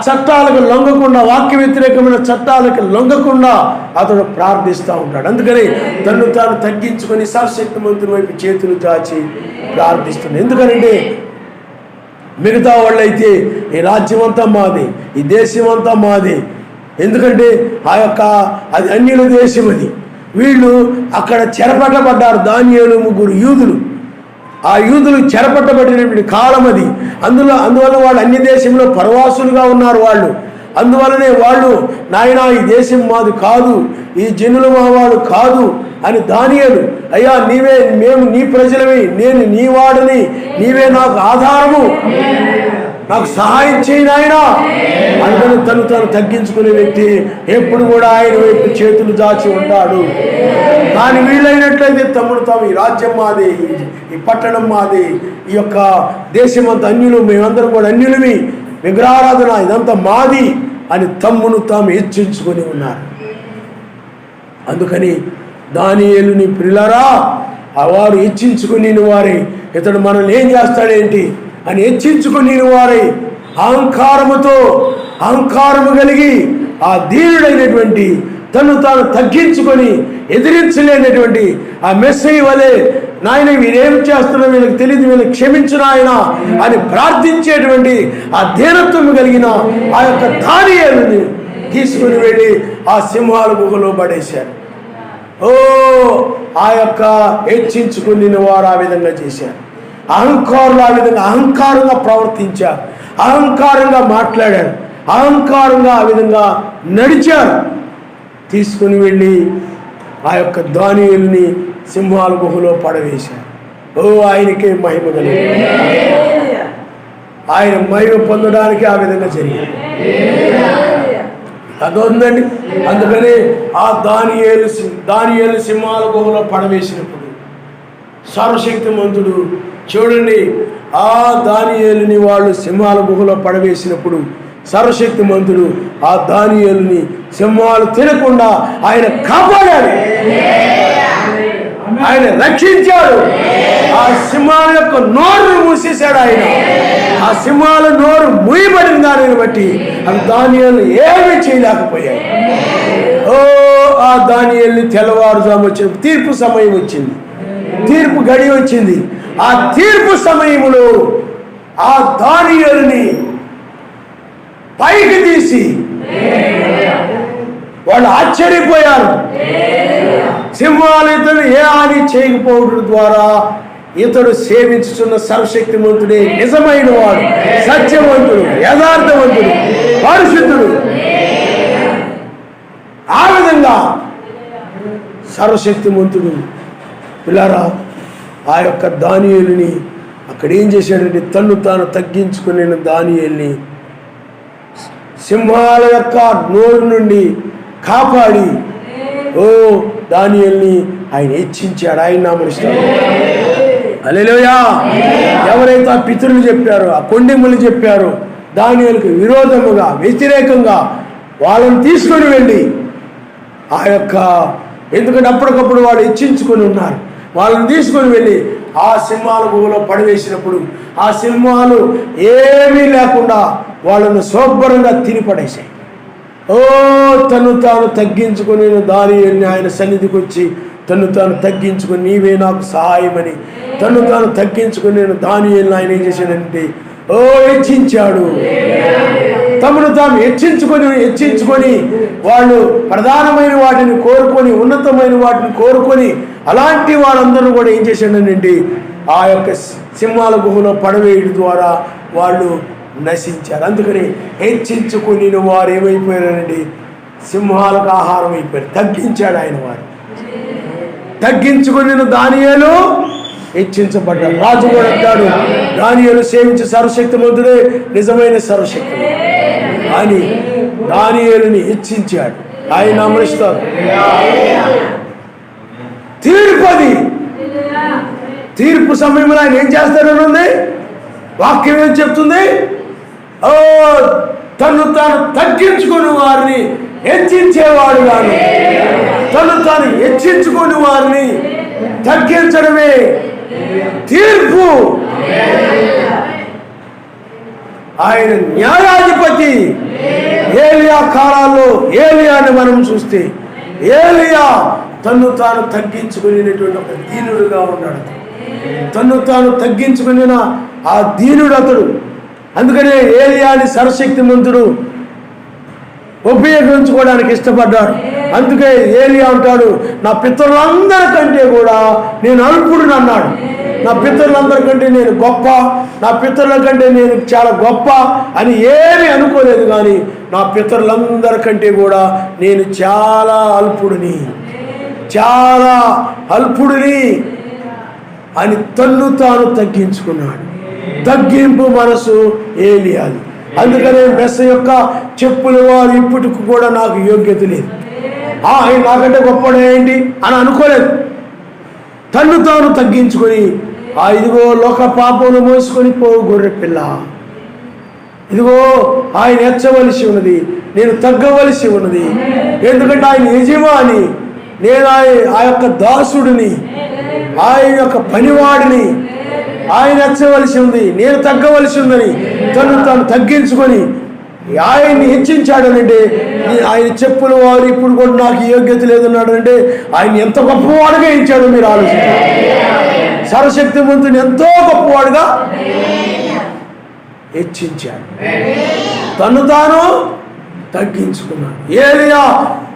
చట్టాలకు లొంగకుండా, వాక్య వ్యతిరేకమైన చట్టాలకు లొంగకుండా అతడు ప్రార్థిస్తూ ఉంటాడు. అందుకని తను తాను తగ్గించుకొని సర్వశక్తిమంతుని వైపు చేతులు చాచి ప్రార్థిస్తున్నాడు. ఎందుకనంటే మిగతా వాళ్ళైతే ఈ రాజ్యం అంతా మాది, ఈ దేశం అంతా మాది. ఎందుకంటే అది అన్యుల దేశం. అది వీళ్ళు అక్కడ చెరపట్టబడ్డారు. దానియేలు ముగ్గురు యూదులు, ఆ యూదులు చెరపట్టబడినటువంటి కాలం అది. అందువల్ల వాళ్ళు అన్య దేశంలో పరవాసులుగా ఉన్నారు వాళ్ళు. అందువల్లనే వాళ్ళు నాయనా ఈ దేశం మాది కాదు, ఈ జనులు మా వాడు కాదు అని దానియేలు, అయ్యా మేము నీ ప్రజలమే, నేను నీ వాడిని, నీవే నాకు ఆధారము, నాకు సహాయం చేయి నాయనా అందుకని తను తగ్గించుకునే వ్యక్తి ఎప్పుడు కూడా ఆయన వైపు చేతులు దాచి ఉంటాడు. కానీ వీళ్ళైనట్లయితే తమ్ముడు తాము ఈ రాజ్యం మాది, ఈ పట్టణం మాది, ఈ యొక్క దేశం అంతా అన్యులు, మేమందరం కూడా అన్యులమి, విగ్రహారాధన ఇదంతా మాది అని తమ్మును తాము హెచ్చించుకొని ఉన్నారు. అందుకని దానియేలుని ప్రియులారా, వారు హెచ్చించుకుని వారే ఇతడు మనల్ని ఏం చేస్తాడేంటి అని హెచ్చించుకుని వారై అహంకారము కలిగి ఆ దీనుడైనటువంటి తను తాను తగ్గించుకొని ఎదిరించలేనటువంటి ఆ మెస్సయ్య వలె, నాయన వీరేం చేస్తున్నా వీళ్ళకి తెలియదు, వీళ్ళకి క్షమించు నాయన అని ప్రార్థించేటువంటి ఆ దీనత్వం కలిగిన ఆ యొక్క దానియేలుని తీసుకుని వెళ్ళి ఆ సింహాల గుహలో పడేశారు. ఆ యొక్క హెచ్చించుకుని వారు ఆ విధంగా చేశారు. అహంకారులు ఆ విధంగా అహంకారంగా ప్రవర్తించారు, అహంకారంగా మాట్లాడారు, అహంకారంగా ఆ విధంగా నడిచారు. తీసుకుని వెళ్ళి ఆ యొక్క దానియేలుని సింహాల గుహలో పడవేశారు. ఆయనకే మహిమ కలిగింది. ఆయన మహిమ పొందడానికి ఆ విధంగా జరిగింది. అదొందండి. అందుకని ఆ దానియేలు సింహాల గుహలో పడవేసినప్పుడు సర్వశక్తిమంతుడు చూడండి, ఆ దానియేలుని వాళ్ళు సింహాల గుహలో పడవేసినప్పుడు సర్వశక్తిమంతుడు ఆ దానియేలుని సింహాలు తినకుండా ఆయన కాపాడాడు. ఆయన రక్షించాడు. ఆ సింహాల యొక్క నోరును మూసేశాడు ఆయన. ఆ సింహాల నోరు మూయబడిన దానిని బట్టి అవి దానియేలు ఏమీ చేయలేకపోయాయి. ఓ ఆ దానియేలుని తెల్లవారుజాము వచ్చిన తీర్పు సమయం వచ్చింది, తీర్పు గడి వచ్చింది. ఆ తీర్పు సమయంలో ఆ దానియేలుని పైకి తీసి వాళ్ళు ఆశ్చర్యపోయారు. సింహాలు ఇతను ఏ హాని చేయకపోవడం ద్వారా ఇతడు సేవించుతున్న సర్వశక్తిమంతుడే నిజమైన వాడు, సత్యవంతుడు, యథార్థవంతుడు, పరిశుద్ధుడు. ఆ విధంగా సర్వశక్తిమంతుడు. పిల్లారా, ఆ యొక్క దానియేలుని అక్కడ ఏం చేశాడంటే తన్ను తాను తగ్గించుకునే దానియేలుని సింహాల యొక్క నోరు నుండి కాపాడి దానియేలుని ఆయన హెచ్చించాడు. ఆయన నామముస్తాడు. హల్లెలూయా. ఎవరైతే ఆ పితరులు చెప్పారో, ఆ కొండెములు చెప్పారో దానియేలుకు విరోధముగా, వ్యతిరేకంగా వాళ్ళని తీసుకొని వెళ్ళి ఆ యొక్క, ఎందుకంటే అప్పటికప్పుడు వాళ్ళు హెచ్చించుకొని ఉన్నారు, వాళ్ళని తీసుకొని వెళ్ళి ఆ సింహాల గుహలో పడివేసినప్పుడు ఆ సింహాలు ఏమీ లేకుండా వాళ్ళను శుభ్రంగా తిని పడేశాయి. తను తాను తగ్గించుకుని దానియేలుని ఆయన సన్నిధికి వచ్చి తను తాను తగ్గించుకొని నీవే నాకు సహాయమని తను తాను తగ్గించుకుని దానియేలుని ఆయన ఏం చేశాడంటే హెచ్చించాడు. తమను తాను హెచ్చించుకొని వాళ్ళు ప్రధానమైన వాటిని కోరుకొని, ఉన్నతమైన వాటిని కోరుకొని, అలాంటి వాళ్ళందరూ కూడా ఏం చేశాడనండి ఆ యొక్క సింహాల గుహలో పడవేయడం ద్వారా వాళ్ళు నశించారు. అందుకని హెచ్చించుకుని వారు ఏమైపోయారండి, సింహాలకు ఆహారం అయిపోయారు. తగ్గించాడు ఆయన వారు. తగ్గించుకుని దానియేలు హెచ్చించబడ్డాడు. రాజు కూడా అంటాడు, దానియేలు సేవించే సర్వశక్తిమంతుడే నిజమైన సర్వశక్తిమంతుడు అని దానియేలుని హెచ్చించాడు. ఆయన అమరిస్తాడు. తీర్పు సమయంలో ఆయన ఏం చేస్తాడని ఉంది వాక్యం ఏం చెప్తుంది? తను తాను తగ్గించుకుని వారిని హెచ్చించేవాడు గాను, తను తాను హెచ్చించుకుని వారిని తగ్గించడమే తీర్పు. ఆయన న్యాయాధిపతి. ఏలియా కాలాల్లో ఏలియాని మనం చూస్తే ఏలియా తను తాను తగ్గించుకునేటువంటి ఒక దీనుడుగా ఉన్నాడు. తను తాను తగ్గించుకుని ఆ దీనుడు అతడు. అందుకనే ఏలియాని సర్వశక్తిమంతుడు ఉపయోగించుకోవడానికి ఇష్టపడ్డాడు. అందుకే ఏలియా అంటాడు, నా పితరులందరికంటే కూడా నేను అల్పుడు అన్నాడు. నా పితరులందరికంటే నేను గొప్ప, నా పితరుల కంటే నేను చాలా గొప్ప అని ఏమీ అనుకోలేదు. కానీ నా పితరులందరికంటే కూడా నేను చాలా అల్పుడిని అని తన్ను తాను తగ్గించుకున్నాడు. తగ్గింపు మనసు ఏలియాది. అందుకనే మెస్స యొక్క చెప్పుల వారు ఇప్పటికి కూడా నాకు యోగ్యత లేదు, ఆయన నాకంటే గొప్పడే ఏంటి అని అనుకోలేదు. తన్ను తాను తగ్గించుకొని ఇదిగో లోక పాపమును మోసుకొని పోవు గొర్రె పిల్ల, ఇదిగో ఆయన హెచ్చవలసి ఉన్నది, నేను తగ్గవలసి ఉన్నది. ఎందుకంటే ఆయన యజమాని, నేను ఆ యొక్క దాసుడిని, ఆయన యొక్క పనివాడిని. ఆయన హెచ్చవలసి ఉంది, నేను తగ్గవలసి ఉందని తను తాను తగ్గించుకొని ఆయన్ని హెచ్చించాడనంటే, ఆయన చెప్పుల వారు ఇప్పుడు కూడా నాకు యోగ్యత లేదన్నాడు అంటే ఆయన ఎంత గొప్పవాడుగా ఇచ్చాడు మీరు ఆలోచించారు. సర్వశక్తిమంతుని ఎంతో గొప్పవాడుగా హెచ్చించాడు, తను తాను తగ్గించుకున్నాడు. ఏలియా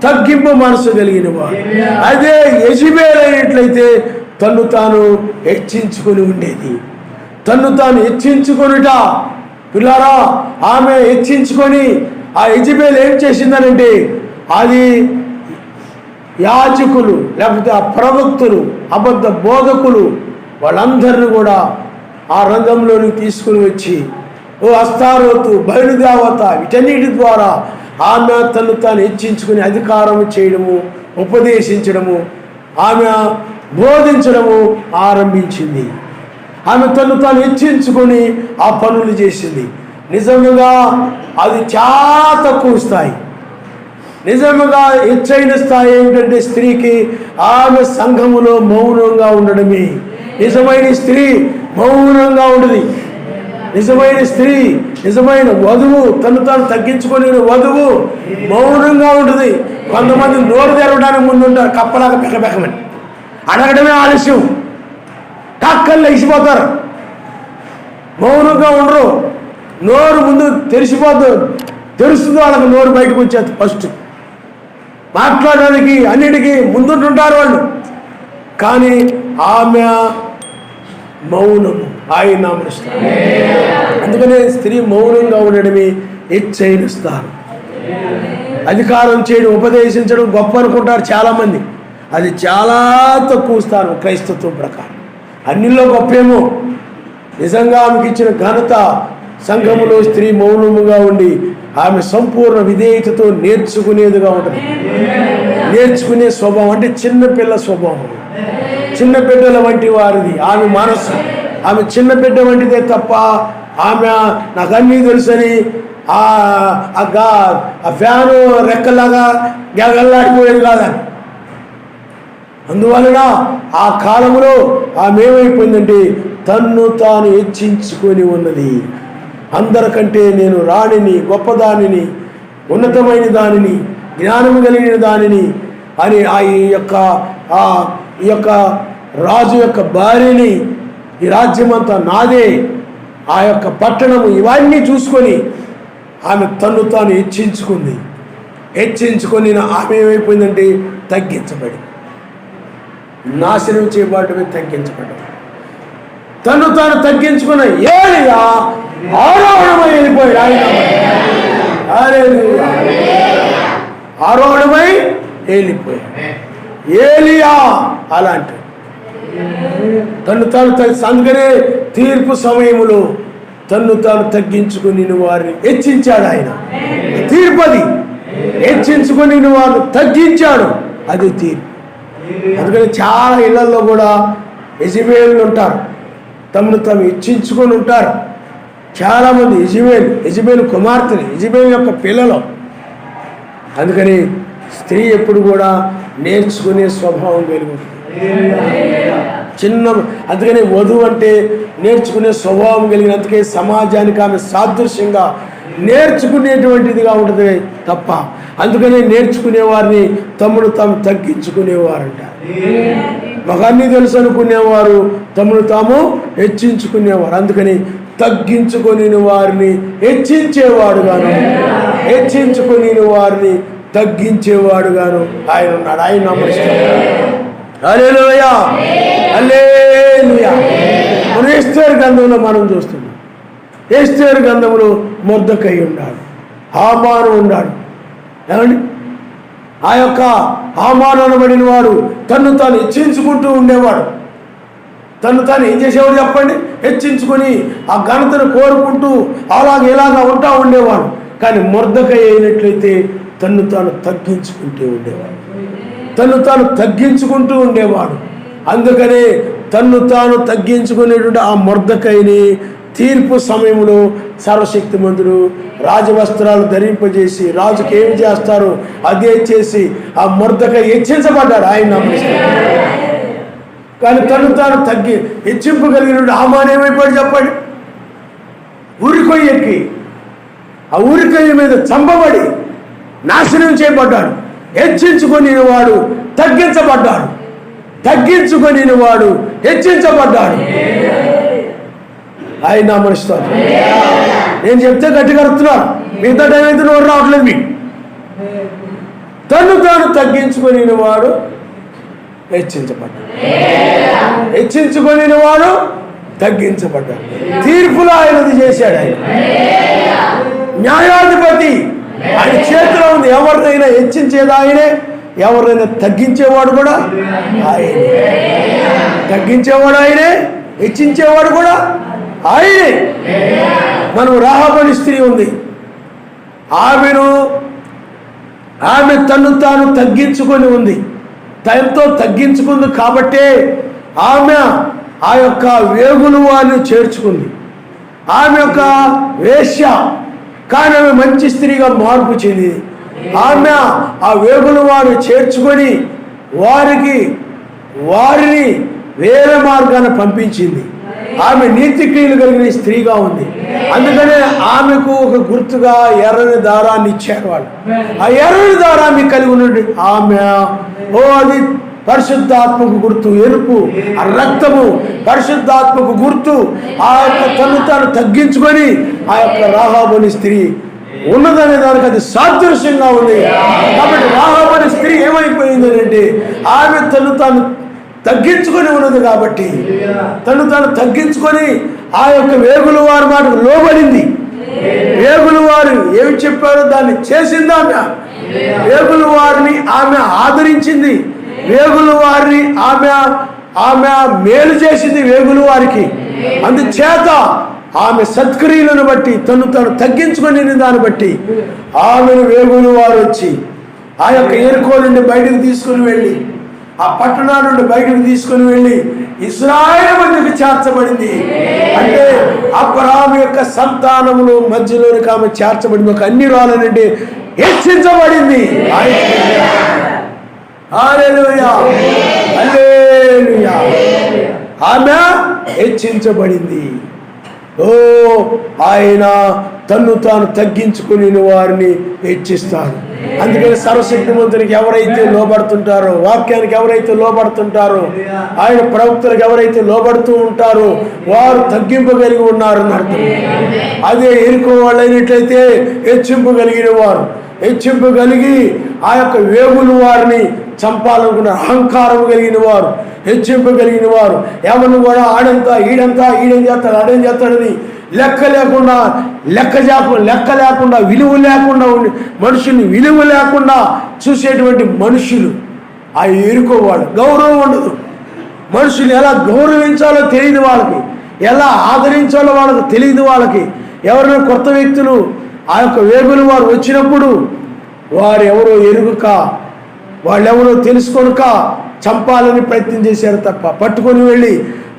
తగ్గింపు మనసు కలిగిన వాడు. అదే యెజబెల్ అయినట్లయితే తను తాను హెచ్చించుకొని ఉండేది. తను తాను హెచ్చించుకొనుట పిల్లారా, ఆమె హెచ్చించుకొని ఆ యెజబెల్ ఏం చేసిందనంటే, అది యాజకులు లేకపోతే ఆ ప్రవక్తులు, అబద్ధ బోధకులు వాళ్ళందరినీ కూడా ఆ రంగంలోనికి తీసుకుని వచ్చి అస్తారోతు, బయలుదేవత, వీటన్నిటి ద్వారా ఆమె తను తాను హెచ్చించుకుని అధికారం చేయడము, ఉపదేశించడము, ఆమె బోధించడము ఆరంభించింది. ఆమె తను తాను హెచ్చించుకొని ఆ పనులు చేసింది. నిజంగా అది చాలా తక్కువ స్థాయి. నిజముగా హెచ్చైన స్థాయి ఏమిటంటే స్త్రీకి ఆమె సంఘములో మౌనంగా ఉండడమే. నిజమైన స్త్రీ మౌనంగా ఉండదు. నిజమైన స్త్రీ, నిజమైన వధువు, తను తాను తగ్గించుకొని వధువు మౌనంగా ఉంటుంది. కొంతమంది నోరు తెరవడానికి ముందు ఉంటారు, కప్పలాగా పెకపెకమని అడగడమే ఆలస్యం, టక్కలు లేచిపోతారు. మౌనంగా ఉండరు. నోరు ముందు తెరుస్తుంది, వాళ్ళకి నోరు బయటకు వచ్చేది. ఫస్ట్ మాట్లాడడానికి అన్నిటికీ ముందుంటుంటారు వాళ్ళు. కానీ ఆమె మౌనము, ఆయన నామనిస్తారు. అందుకనే స్త్రీ మౌనంగా ఉండడమే హెచ్చైన స్థానం. అధికారం చేయడం, ఉపదేశించడం గొప్ప అనుకుంటారు చాలామంది. అది చాలా తక్కువ స్థానం క్రైస్తత్వం ప్రకారం. అన్నిలో గొప్పేమో. నిజంగా ఆమెకి ఇచ్చిన ఘనత, సంఘములో స్త్రీ మౌనముగా ఉండి ఆమె సంపూర్ణ విధేయతతో నేర్చుకునేదిగా ఉంటుంది. నేర్చుకునే స్వభావం అంటే చిన్నపిల్ల స్వభావం, చిన్నబిడ్డల వంటి వారిది ఆమె మనస్సు. ఆమె చిన్నబిడ్డ వంటిదే తప్ప ఆమె నాకు అన్నీ తెలుసని ఆ ఫ్యాను రెక్కలాగా గెగల్లాడిపోయేది కాదని. అందువలన ఆ కాలంలో ఆమె ఏమైపోయిందంటే తన్ను తాను హెచ్చించుకొని ఉన్నది. అందరికంటే నేను రాణిని, గొప్పదానిని, ఉన్నతమైన దానిని, జ్ఞానము కలిగిన దానిని అని ఈ యొక్క రాజు యొక్క భార్యని, ఈ రాజ్యమంతా నాదే, ఆ యొక్క పట్టణము, ఇవన్నీ చూసుకొని ఆమె తన్ను తాను హెచ్చించుకుంది. హెచ్చించుకొని ఆమె ఏమైపోయిందంటే తగ్గించబడి, నాశనం చేయబడమే తగ్గించబడ్డ. తను తాను తగ్గించుకున్న ఏలియా ఆరోహణమై వెళ్ళిపోయాడు. ఆరోహణమై వెళ్ళిపోయాడు ఏలియా. అలాంటి తను తాను అందుకనే తీర్పు సమయంలో తన్ను తాను తగ్గించుకుని వారిని హెచ్చించాడు ఆయన. తీర్పది హెచ్చించుకుని వారిని తగ్గించాడు, అది తీర్పు. అందుకని చాలా ఇళ్లలో కూడా యజబేలు ఉంటారు, తమను తాము హెచ్చించుకొని ఉంటారు. చాలామంది యజబేలు కుమార్తెని, యజబేలు యొక్క పిల్లలు. అందుకని స్త్రీ ఎప్పుడు కూడా నేర్చుకునే స్వభావం కలిగి ఉంటుంది. అందుకని వధువు అంటే నేర్చుకునే స్వభావం కలిగిన, అందుకే సమాజానికి ఆమె సాదృశ్యంగా నేర్చుకునేటువంటిదిగా ఉంటుంది తప్ప. అందుకనే నేర్చుకునే వారిని తమను తాము తగ్గించుకునేవారంట. మాకు అన్నీ తెలుసు అనుకునేవారు తమను తాము హెచ్చించుకునేవారు. అందుకని తగ్గించుకొని వారిని హెచ్చించేవాడుగాను, హెచ్చించుకొని వారిని తగ్గించేవాడుగాను ఆయన ఉన్నాడు. ఆయన నమస్కారం. హల్లెలూయా, హల్లెలూయా. మన ఎస్తేరు గ్రంథంలో మనం చూస్తున్నాం. ఎస్తేరు గ్రంథంలో మొర్దెకై ఉన్నాడు, హామాను ఉన్నాడు. ఏమండి, ఆ యొక్క హామాను అనబడిన వాడు తన్ను తాను హెచ్చించుకుంటూ ఉండేవాడు. తను తాను ఏం చేసేవాడు చెప్పండి? హెచ్చించుకొని ఆ ఘనతను కోరుకుంటూ ఇలాగా ఉంటా ఉండేవాడు. కానీ మొర్దెకై అయినట్లయితే తన్ను తాను తగ్గించుకుంటూ ఉండేవాడు, తన్ను తాను తగ్గించుకుంటూ ఉండేవాడు. అందుకనే తన్ను తాను తగ్గించుకునేటువంటి ఆ మొర్దెకైని తీర్పు సమయంలో సర్వశక్తిమంతుడు రాజవస్త్రాలు ధరింపజేసి రాజుకి ఏమి చేస్తారో అదే చేసి ఆ మొర్దెకై హెచ్చించబడ్డాడు. ఆయన నమ్మిస్తాడు. కానీ తను తాను హెచ్చింపగలిగినప్పుడు హామాను ఏమైపోయాడు చెప్పండి? ఊరికొయ్య ఎక్కి ఆ ఊరికొయ్య మీద చంపబడి నాశనం చేయబడ్డాడు. హెచ్చించుకొని వాడు తగ్గించబడ్డాడు, తగ్గించుకొని వాడు హెచ్చించబడ్డాడు. ఆయన నామనిస్తాడు. నేను చెప్తే గట్టిగా అరుతున్నారు, మిగతా టైం అయితే నోరు రావట్లేదు మీకు. తను తాను తగ్గించుకొని వాడు హెచ్చించబడ్డాడు, హెచ్చించుకొని వాడు తగ్గించబడ్డాడు. తీర్పులో ఆయనది చేశాడు. ఆయన న్యాయాధిపతి, ఆయన చేతిలో ఉంది. ఎవరినైనా హెచ్చించేది ఆయనే, ఎవరినైనా తగ్గించేవాడు కూడా ఆయనే. తగ్గించేవాడు ఆయనే, హెచ్చించేవాడు కూడా ఆయనే. మనం రాహాబు స్త్రీ ఉంది, ఆమె తను తాను తగ్గించుకొని ఉంది. తనతో తగ్గించుకుంది కాబట్టే ఆమె ఆ యొక్క వేగులు వారిని చేర్చుకుంది. ఆమె యొక్క వేశ్య, కానీ ఆమె మంచి స్త్రీగా మార్పు చెందింది. ఆమె ఆ వేగులు వారు చేర్చుకొని వారిని వేరే మార్గాన పంపించింది. ఆమె నీతి క్రియలు కలిగిన స్త్రీగా ఉంది. అందుకనే ఆమెకు ఒక గుర్తుగా ఎర్రని దారాన్ని ఇచ్చారు వాళ్ళు. ఆ ఎర్రని దారాన్ని కలిగి ఉన్నది ఆమె. అది పరిశుద్ధాత్మకు గుర్తు. ఎరుపు ఆ రక్తము పరిశుద్ధాత్మకు గుర్తు. ఆ యొక్క తను తాను తగ్గించుకొని ఆ యొక్క రాహాబు అనే స్త్రీ ఉన్నదనే దానికి అది సాదృశ్యంగా ఉంది. కాబట్టి రాహాబు అనే స్త్రీ ఏమైపోయింది అంటే ఆమె తను తాను తగ్గించుకొని ఉన్నది. కాబట్టి తను తాను తగ్గించుకొని ఆ యొక్క వేగులు వారి మాటకు లోబడింది. వేగులు వారు ఏమి చెప్పారో దాన్ని చేసింది ఆమె. వేగులు వారిని ఆమె ఆదరించింది. వేగులు వారిని ఆమె మేలు చేసింది వేగులు వారికి. అందుచేత ఆమె సత్క్రియలను బట్టి తను తగ్గించుకొని దాన్ని బట్టి ఆమెను వేగులు వారు వచ్చి ఆ యొక్క ఎరుకో నుండి బయటకు తీసుకుని వెళ్ళి ఆ పట్టణాల నుండి బయటకు తీసుకుని వెళ్ళి ఇశ్రాయేలు మధ్యకు చేర్చబడింది. అంటే అబ్రాహాము యొక్క సంతానములు మధ్యలోనికి ఆమె చేర్చబడింది. ఒక అన్ని రాళ్ళ నుండి హెచ్చించబడింది. హల్లెలూయా, హల్లెలూయా. ఆమె హెచ్చించబడింది. ఆయన తన్ను తాను తగ్గించుకుని వారిని హెచ్చిస్తాడు. అందుకని సర్వశక్తిమంతునికి ఎవరైతే లోబడుతుంటారో, వాక్యానికి ఎవరైతే లోబడుతుంటారో, ఆయన ప్రవక్తలకు ఎవరైతే లోబడుతూ ఉంటారో వారు తగ్గింపగలిగి ఉన్నారని అర్థం. అదే ఎరుకో వాళ్ళు అయినట్లయితే హెచ్చింపగలిగిన వారు, హెచ్చింపగలిగి ఆ యొక్క వేగులు వారిని చంపాలనుకున్న అహంకారం కలిగిన వారు, హెచ్చింపగలిగిన వారు, ఎవరిని కూడా ఆడంతా ఈడేం చేస్తాడు ఆడేం చేస్తాడని లెక్క లేకుండా విలువ లేకుండా ఉండి మనుషుల్ని విలువ లేకుండా చూసేటువంటి మనుషులు ఆ ఎరుకోవాళ్ళు. గౌరవం ఉండదు. మనుషులు ఎలా గౌరవించాలో తెలియదు వాళ్ళకి, ఎలా ఆదరించాలో వాళ్ళకి తెలియదు వాళ్ళకి. ఎవరైనా కొత్త వ్యక్తులు ఆ యొక్క వేగులు వారు వచ్చినప్పుడు వారు ఎవరో ఎరుగక, వాళ్ళెవరో తెలుసుకొనక చంపాలని ప్రయత్నం చేశారు తప్ప, పట్టుకొని వెళ్ళి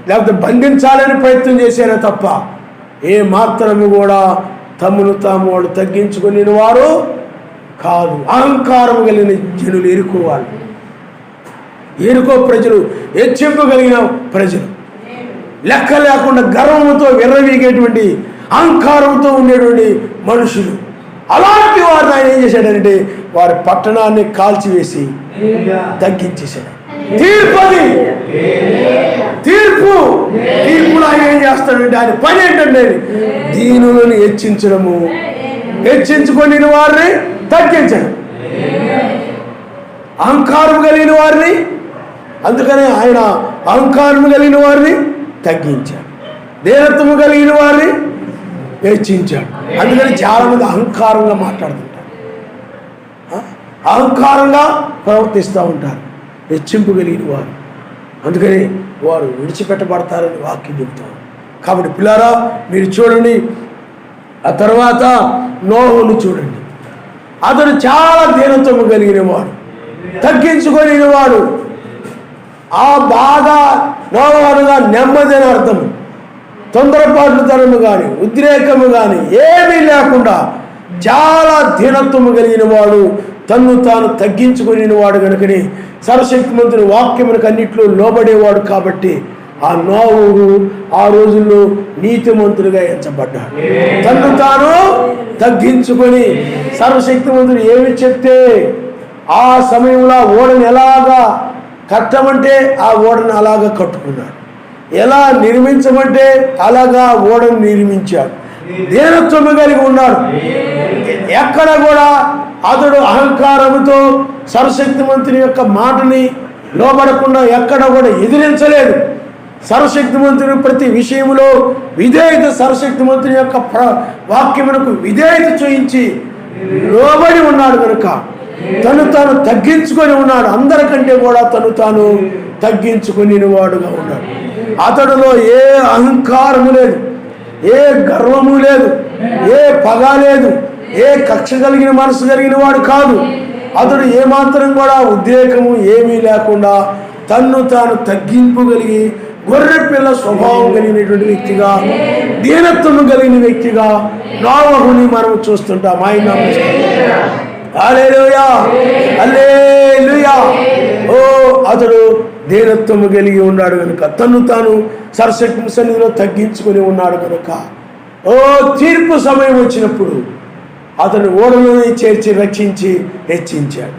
లేకపోతే బంధించాలని ప్రయత్నం చేశారు తప్ప ఏ మాత్రము కూడా తమను తాము వాళ్ళు తగ్గించుకుని వారు కాదు. అహంకారం కలిగిన జనులు ఎరుకోవాలి. ఎరుకో ప్రజలు హెచ్చింపగలిగిన ప్రజలు, లెక్క లేకుండా గర్వంతో విర్రవీగేటువంటి అహంకారంతో ఉండేటువంటి మనుషులు. అలాంటి వారిని ఆయన ఏం చేశాడంటే వారి పట్టణాన్ని కాల్చివేసి తగ్గించేశాడు. తీర్పులో ఆయన ఏం చేస్తాడంటే ఆయన పని ఏంటంటే దీనులను హెచ్చించడము, హెచ్చించుకొని వారిని తగ్గించడం. అహంకారం కలిగిన వారిని, అందుకనే ఆయన అహంకారం కలిగిన వారిని తగ్గించాడు, దీనత్వము కలిగిన వారిని హెచ్చించాడు. అందుకని చాలామంది అహంకారంగా మాట్లాడుతుంటారు, అహంకారంగా ప్రవర్తిస్తూ ఉంటారు. హెచ్చింపు కలిగిన వారు, అందుకని వారు విడిచిపెట్టబడతారని వాక్యం చెబుతారు. కాబట్టి పిల్లారా మీరు చూడండి. ఆ తర్వాత నోహును చూడండి. అతడు చాలా దీనత్వము కలిగిన వాడు, తగ్గించుకొని వాడు. ఆ బాధ నోహుగా నెమ్మది అని అర్థం. తొందరపాటుతనము కానీ ఉద్రేకము కానీ ఏమీ లేకుండా చాలా దీనత్వము కలిగిన వాడు, తన్ను తాను తగ్గించుకుని వాడు కనుకని సర్వశక్తిమంతుని వాక్యమునకు అన్నిట్లో లోబడేవాడు. కాబట్టి ఆ నోహు ఆ రోజుల్లో నీతిమంతుడిగా ఎంచబడ్డాడు. తన్ను తాను తగ్గించుకొని సర్వశక్తిమంతుడు ఏమి చెప్తే ఆ సమయంలో ఓడని ఎలాగా కట్టమంటే ఆ ఓడని అలాగా కట్టుకున్నాడు, ఎలా నిర్మించమంటే అలాగా ఓడను నిర్మించాడు. దీనత్వము కలిగి ఉన్నాడు. ఎక్కడ కూడా అతడు అహంకారముతో సర్వశక్తిమంతుని యొక్క మాటని లోబడకుండా ఎక్కడ కూడా ఎదిరించలేదు. సర్వశక్తిమంతుని ప్రతి విషయంలో విధేయత, సర్వశక్తిమంతుని యొక్క వాక్యమునకు విధేయత చూయించి లోబడి ఉన్నాడు కనుక తను తాను తగ్గించుకొని ఉన్నాడు. అందరికంటే కూడా తను తాను తగ్గించుకుని వాడుగా ఉన్నాడు. అతడులో ఏ అహంకారము లేదు, ఏ గర్వము లేదు, ఏ పగ లేదు, ఏ కక్ష కలిగిన మనసు కలిగిన వాడు కాదు. అతడు ఏమాత్రం కూడా ఉద్రేకము ఏమీ లేకుండా తన్ను తాను తగ్గింపుగలిగి గొర్రె పిల్ల స్వభావం కలిగినటువంటి వ్యక్తిగా, దీనత్వము కలిగిన వ్యక్తిగా నోవహుని మనం చూస్తుంటాం. ఆయన హల్లెలూయా, హల్లెలూయా. ఓ అతడు దీనత్వము కలిగి ఉన్నాడు కనుక, తను తాను సరస్వతి సన్నిధిలో తగ్గించుకొని ఉన్నాడు కనుక, ఓ తీర్పు సమయం వచ్చినప్పుడు అతను ఓడలోనే చేర్చి రక్షించి హెచ్చించాడు.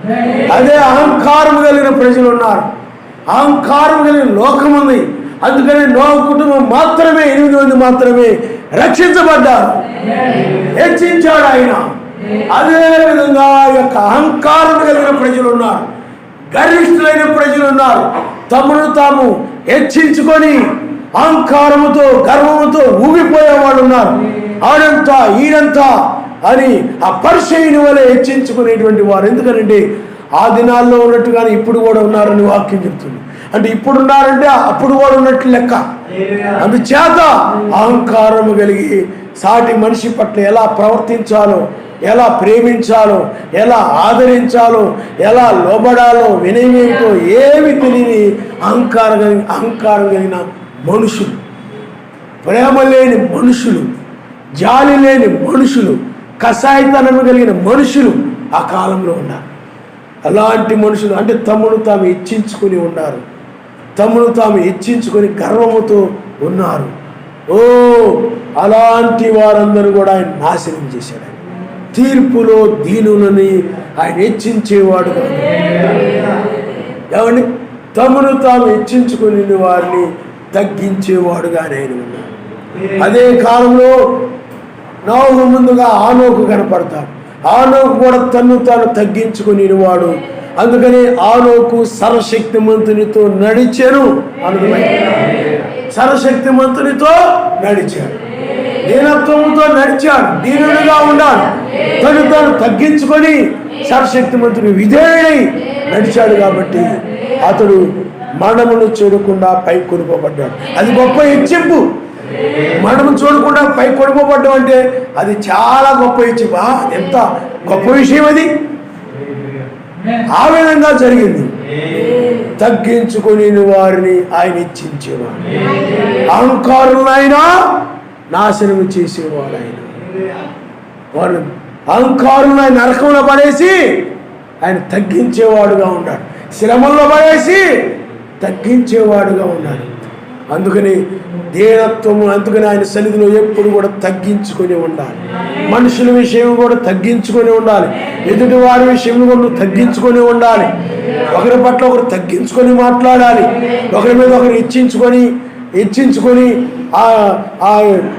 అదే అహంకారం కలిగిన ప్రజలు ఉన్నారు, అహంకారం కలిగిన లోకం ఉంది. అందుకని నోహు కుటుంబం మాత్రమే 8 మంది మాత్రమే రక్షించబడ్డారు, హెచ్చించాడు ఆయన. అదే విధంగా యొక్క అహంకారం కలిగిన ప్రజలు ఉన్నారు, గర్విష్ఠులైన ప్రజలు ఉన్నారు. తమను తాము హెచ్చించుకొని అహంకారముతో గర్వముతో ఊగిపోయే వాళ్ళు ఉన్నారు. ఆడంతా ఈడంతా అని ఆ పరిచయుని వలె హెచ్చించుకునేటువంటి వారు. ఎందుకనంటే ఆ దినాల్లో ఉన్నట్టుగానే ఇప్పుడు కూడా ఉన్నారని వాక్యం చెప్తుంది. అంటే ఇప్పుడు ఉన్నారంటే అప్పుడు కూడా ఉన్నట్లు లెక్క. అందుచేత అహంకారము కలిగి సాటి మనిషి పట్ల ఎలా ప్రవర్తించాలో, ఎలా ప్రేమించాలో, ఎలా ఆదరించాలో, ఎలా లోబడాలో, వినయమేంటో ఏమి తెలియని అహంకారం కలిగిన మనుషులు, ప్రేమ లేని మనుషులు, జాలి లేని మనుషులు, కసాయితనం కలిగిన మనుషులు ఆ కాలంలో ఉన్నారు. అలాంటి మనుషులు అంటే తమను తాము హెచ్చించుకొని ఉన్నారు, తమను తాము హెచ్చించుకొని గర్వముతో ఉన్నారు. ఓ అలాంటి వారందరూ కూడా ఆయన నాశనం చేశాడు. తీర్పులో దీనులని ఆయన హెచ్చించేవాడు కాదు. ఏమండి, తమను తాము హెచ్చించుకుని వారిని తగ్గించేవాడుగానే ఆయన ఉన్నాడు. అదే కాలంలో నోహు ముందుగా ఆనోకు కనపడతాడు. ఆనోకు కూడా తన్ను తాను తగ్గించుకుని వాడు. అందుకని ఆనోకు సర్వశక్తిమంతునితో నడిచాను అనుకున్నాడు. సర్వశక్తిమంతునితో నడిచాడు, దీనత్వంతో నడిచాడు, దీనుడిగా ఉన్నాడు, తను తాను తగ్గించుకొని సర్వశక్తిమంతుని విధేయుడై నడిచాడు. కాబట్టి అతడు మరణమును చూడకుండా పై కొనుకోబడ్డాడు. అది గొప్ప హెచ్చింపు. మరణము చూడకుండా పై కొనుకోబడ్డం అంటే అది చాలా గొప్ప హెచ్చింపు. ఎంత గొప్ప విషయం అది. ఆ విధంగా జరిగింది. తగ్గించుకొని వారిని ఆయన హెచ్చించేవాడు. అహంకారులను ఆయన నాశనం చేసేవాడు. ఆయన వాళ్ళు అహంకారులను ఆయన నరకంలో పడేసి ఆయన తగ్గించేవాడుగా ఉన్నాడు. శ్రమల్లో పడేసి తగ్గించేవాడుగా ఉన్నాడు. అందుకని దీనత్వము, అందుకని ఆయన సన్నిధిలో ఎప్పుడు కూడా తగ్గించుకొని ఉండాలి. మనుషుల విషయం కూడా తగ్గించుకొని ఉండాలి, ఎదుటి వారి విషయంలో కూడా తగ్గించుకొని ఉండాలి. ఒకరి పట్ల ఒకరు తగ్గించుకొని మాట్లాడాలి. ఒకరి మీద ఒకరు హెచ్చించుకొని ఆ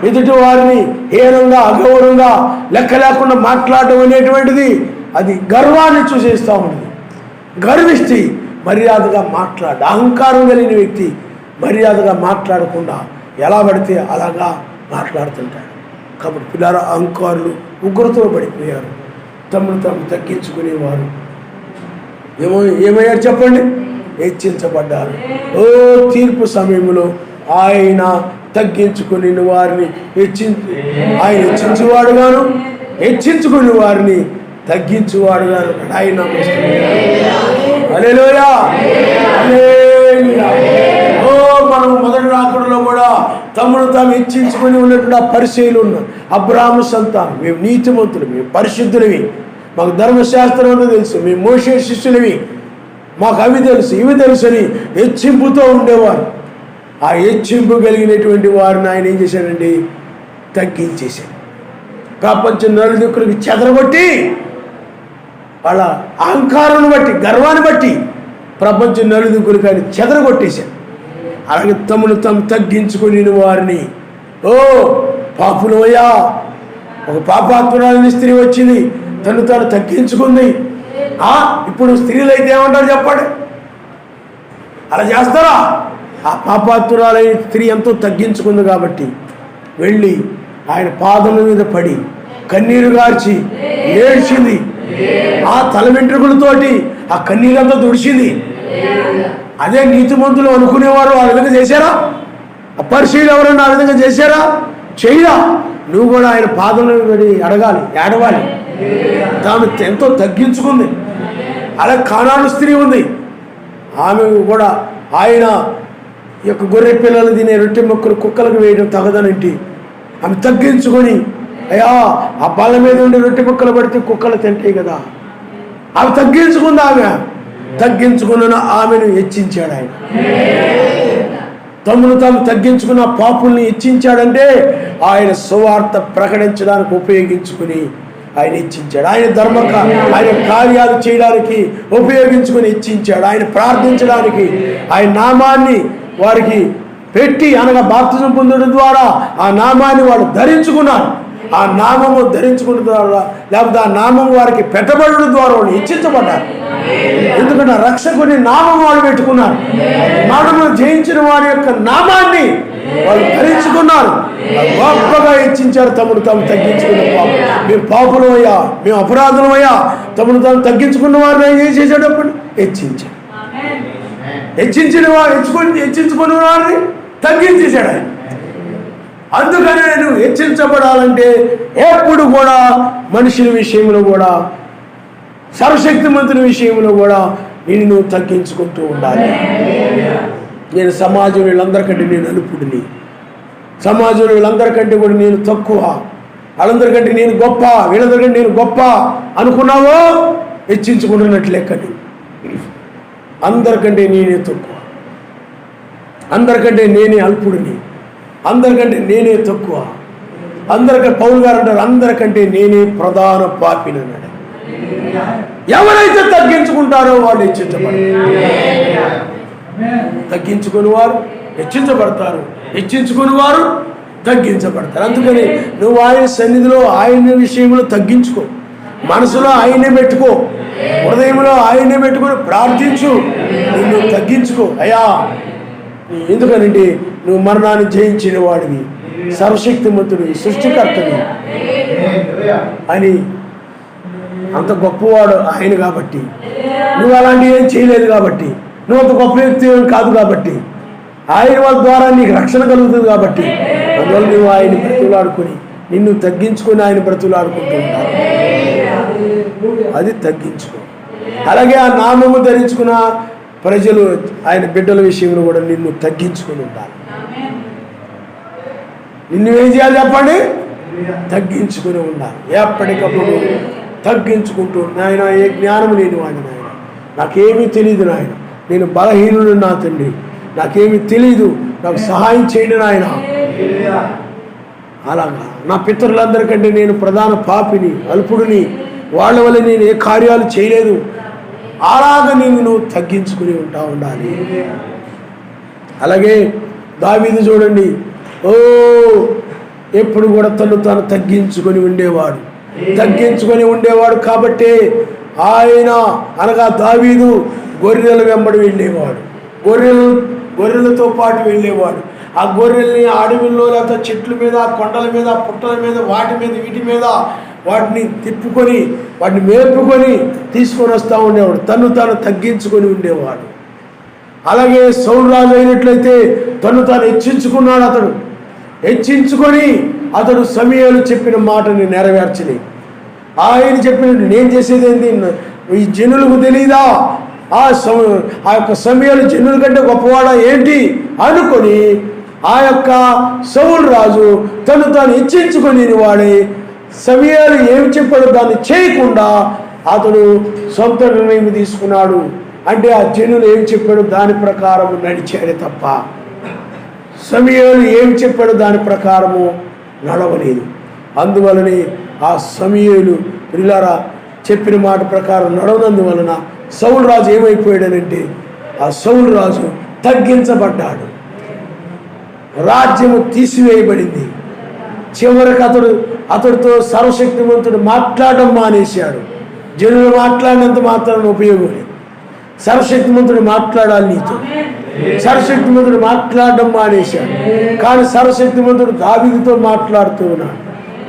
ఎదుటి వారిని హీనంగా అగౌరవంగా లెక్క లేకుండా మాట్లాడడం అనేటువంటిది అది గర్వాన్ని చూసేస్తూ ఉంటుంది. గర్విష్టి మర్యాదగా మాట్లాడు. అహంకారం కలిగిన వ్యక్తి మర్యాదగా మాట్లాడకుండా ఎలా పడితే అలాగా మాట్లాడుతుంటాడు. కాబట్టి పిల్లల అహంకారులు ఉగ్రతలో పడిపోయారు, తమను తాము తగ్గించుకునేవారు. ఏమయ్యారు చెప్పండి? హెచ్చించబడ్డారు. ఓ తీర్పు సమయంలో ఆయన తగ్గించుకుని వారిని ఆయన హెచ్చించేవాడుగాను, హెచ్చించుకుని వారిని తగ్గించేవాడుగాను ఆయన. హల్లెలూయా, హల్లెలూయా. ఓ మనం మొదటి రాకడలో కూడా తమను తాము హెచ్చించుకొని ఉన్నటువంటి ఆ పరిచయులు ఉన్నారు. అబ్రాహాము సంతానం, మేము నీతిమంతులు, మేము పరిశుద్ధులవి, మాకు ధర్మశాస్త్రం అంతా తెలుసు, మేము మోషే శిష్యులవి, మాకు అవి తెలుసు ఇవి తెలుసు అని హెచ్చింపుతో ఉండేవారు. ఆ హెచ్చింపు కలిగినటువంటి వారిని ఆయన ఏం చేశాడండి? తగ్గించేశాడు. ప్రపంచం నలుదిక్కులకి చెదరగొట్టి వాళ్ళ అహంకారాన్ని బట్టి, గర్వాన్ని బట్టి ప్రపంచం నలుదిక్కులకి ఆయన చెదరగొట్టేశాడు. అలాగే తమను తాము తగ్గించుకుని వారిని, ఓ పాపులమయ్యా, ఒక పాపాత్మురాలని స్త్రీ వచ్చింది, తను తాను తగ్గించుకుంది. ఇప్పుడు స్త్రీలు అయితే ఏమంటారు చెప్పండి? అలా చేస్తారా? ఆ పాపాత్మురాలైన స్త్రీ ఎంతో తగ్గించుకుంది కాబట్టి వెళ్ళి ఆయన పాదముల మీద పడి కన్నీరు గార్చి ఏడ్చింది. ఆ తల వెంట్రుకలతోటి ఆ కన్నీళ్ళంతా తుడిచింది. అదే నీతిమంతులు అనుకునేవారు ఆ విధంగా చేశారా? ఆ పరిశీలి ఎవరన్నా ఆ విధంగా చేశారా? చేయరా? నువ్వు కూడా ఆయన పాదముల మీద పడి అడగాలి, ఏడవాలి. తాను ఎంతో తగ్గించుకుంది. అలా కానాను స్త్రీ ఉంది, ఆమె కూడా ఆయన యొక్క గొర్రె పిల్లలు తినే రొట్టె మొక్కలు కుక్కలకు వేయడం తగదనంటి ఆమె తగ్గించుకొని, అయ్యా ఆ బల్ల మీద ఉండే రొట్టె ముక్కలు పడితే కుక్కలు తింటాయి కదా, ఆమె తగ్గించుకున్న ఆమెను హెచ్చించాడు ఆయన. తమను తాము తగ్గించుకున్న పాపుల్ని హెచ్చించాడంటే ఆయన సువార్త ప్రకటించడానికి ఉపయోగించుకుని ఆయన హెచ్చించాడు. ఆయన కార్యాలు చేయడానికి ఉపయోగించుకుని హెచ్చించాడు. ఆయన ప్రార్థించడానికి ఆయన నామాన్ని వారికి పెట్టి, అనగా బాప్తిజం పొందడం ద్వారా ఆ నామాన్ని వాళ్ళు ధరించుకున్నారు. ఆ నామము ధరించుకున్న ద్వారా, లేకపోతే ఆ నామం వారికి పెట్టబడడం ద్వారా వాళ్ళు హెచ్చించబడ్డారు. ఎందుకంటే రక్షకుని నామం వాళ్ళు పెట్టుకున్నారు. మరణము జయించిన వారి యొక్క నామాన్ని వాళ్ళు ధరించుకున్నారు. గొప్పగా హెచ్చించారు. తమను తాము తగ్గించుకున్న పాపం. మేము పాపులమయ్యా, మేము అపరాధులమయ్యా, తమను తాము తగ్గించుకున్న వారిని ఏం చేసేటప్పుడు హెచ్చించాడు. హెచ్చించుకున్న వారిని తగ్గించేశాడు ఆయన. అందుకనే నువ్వు హెచ్చించబడాలంటే ఎప్పుడు కూడా మనుషుల విషయంలో కూడా, సర్వశక్తిమంతుని విషయంలో కూడా నేను నువ్వు తగ్గించుకుంటూ ఉండాలి. నేను సమాజం వీళ్ళందరికంటే నేను అల్పుడిని, సమాజం వీళ్ళందరికంటే కూడా నేను తక్కువ, వాళ్ళందరికంటే నేను గొప్ప, వీళ్ళందరికంటే నేను గొప్ప అనుకున్నావో హెచ్చించుకుంటున్నట్లు లెక్కని. అందరికంటే నేనే తక్కువ, అందరికంటే నేనే అల్పుడిని, అందరికంటే నేనే తక్కువ, అందరికంటే పౌలు గారు అంటారు అందరికంటే నేనే ప్రధాన పాపిని అన్నాడు. ఎవరైతే తగ్గించుకుంటారో వాళ్ళు హెచ్చించబడతారు. తగ్గించుకుని వారు హెచ్చించబడతారు, హెచ్చించుకుని వారు తగ్గించబడతారు. అందుకని నువ్వు ఆయన సన్నిధిలో ఆయన విషయంలో తగ్గించుకో, మనసులో ఆయనే పెట్టుకో, హృదయంలో ఆయనే పెట్టుకొని ప్రార్థించు, నిన్ను తగ్గించుకో. అయ్యా, ఎందుకనంటే నువ్వు మరణాన్ని జయించిన వాడివి, సర్వశక్తిమంతుడివి, సృష్టికర్తవి అని. అంత గొప్పవాడు ఆయన కాబట్టి, నువ్వు అలాంటివి ఏం చేయలేదు కాబట్టి, నువ్వు అంత గొప్ప వ్యక్తి కాదు కాబట్టి, ఆయన వాళ్ళ ద్వారా నీకు రక్షణ కలుగుతుంది కాబట్టి, అందువల్ల నువ్వు ఆయన బ్రతులాడుకొని నిన్ను తగ్గించుకొని ఆయన బ్రతులాడుకుంటూ ఉంటావు. అది తగ్గించుకో. అలాగే ఆ నామము ధరించుకున్న ప్రజలు, ఆయన బిడ్డల విషయంలో కూడా నిన్ను తగ్గించుకొని ఉండాలి. నిన్ను ఏం చేయాలి చెప్పండి? తగ్గించుకుని ఉండాలి. ఎప్పటికప్పుడు తగ్గించుకుంటూ, నాయన ఏ జ్ఞానం లేని వాడిని నాయన, నాకేమీ తెలియదు నాయన, నేను బలహీనుడు నా తండ్రి, నాకేమీ తెలీదు, నాకు సహాయం చేయండి నాయన. అలాగా నా పితరులందరికంటే నేను ప్రధాన పాపిని, అల్పుడిని, వాళ్ళ వల్ల నేను ఏ కార్యాలు చేయలేదు. అలాగా నువ్వు తగ్గించుకుని ఉండాలి. అలాగే దావీదు చూడండి, ఎప్పుడు కూడా తాను తగ్గించుకొని ఉండేవాడు కాబట్టి ఆయన, అనగా దావీదు గొర్రెల వెంబడి వెళ్ళేవాడు, గొర్రెలతో పాటు వెళ్ళేవాడు. ఆ గొర్రెల్ని అడవుల్లో, లేకపోతే చెట్ల మీద, కొండల మీద, పుట్టల మీద, వీటి మీద వాటిని తిప్పుకొని, వాటిని మేపుకొని తీసుకొని వస్తూ ఉండేవాడు. తాను తగ్గించుకొని ఉండేవాడు. అలాగే సౌలు రాజు అయినట్లయితే తాను హెచ్చించుకున్నాడు. హెచ్చించుకొని సమూయేలు చెప్పిన మాటని నెరవేర్చని, ఆయన చెప్పిన నేను చేసేది ఏంటి, ఈ జనులకు తెలీదా, ఆ యొక్క సమూయేలు జనుల కంటే గొప్పవాడా ఏంటి అనుకొని ఆ యొక్క సౌలు రాజు తాను హెచ్చించుకొని వాడే సమూయేలు ఏమి చెప్పాడో దాన్ని చేయకుండా అతడు సొంత నిర్ణయం తీసుకున్నాడు. అంటే ఆ జనులు ఏం చెప్పాడో దాని ప్రకారం నడిచాడే తప్ప సమూయేలు ఏం చెప్పాడో దాని ప్రకారము నడవలేదు. అందువలనే ఆ సమూయేలు ప్రియులారా చెప్పిన మాట ప్రకారం నడవనందువలన సౌలు రాజు ఏమైపోయాడనంటే, ఆ సౌలు రాజు తగ్గించబడ్డాడు, రాజ్యము తీసివేయబడింది. చివరికి అతడితో సర్వశక్తివంతుడు మాట్లాడడం మానేశాడు. జనులు మాట్లాడినంత మాత్రాన ఉపయోగం లేదు. సర్వశక్తివంతుడు మాట్లాడాలి నీతో. సర్వశక్తివంతుడు మాట్లాడడం మానేశాడు. కానీ సర్వశక్తివంతుడు దావీదుతో మాట్లాడుతూ ఉన్నాడు.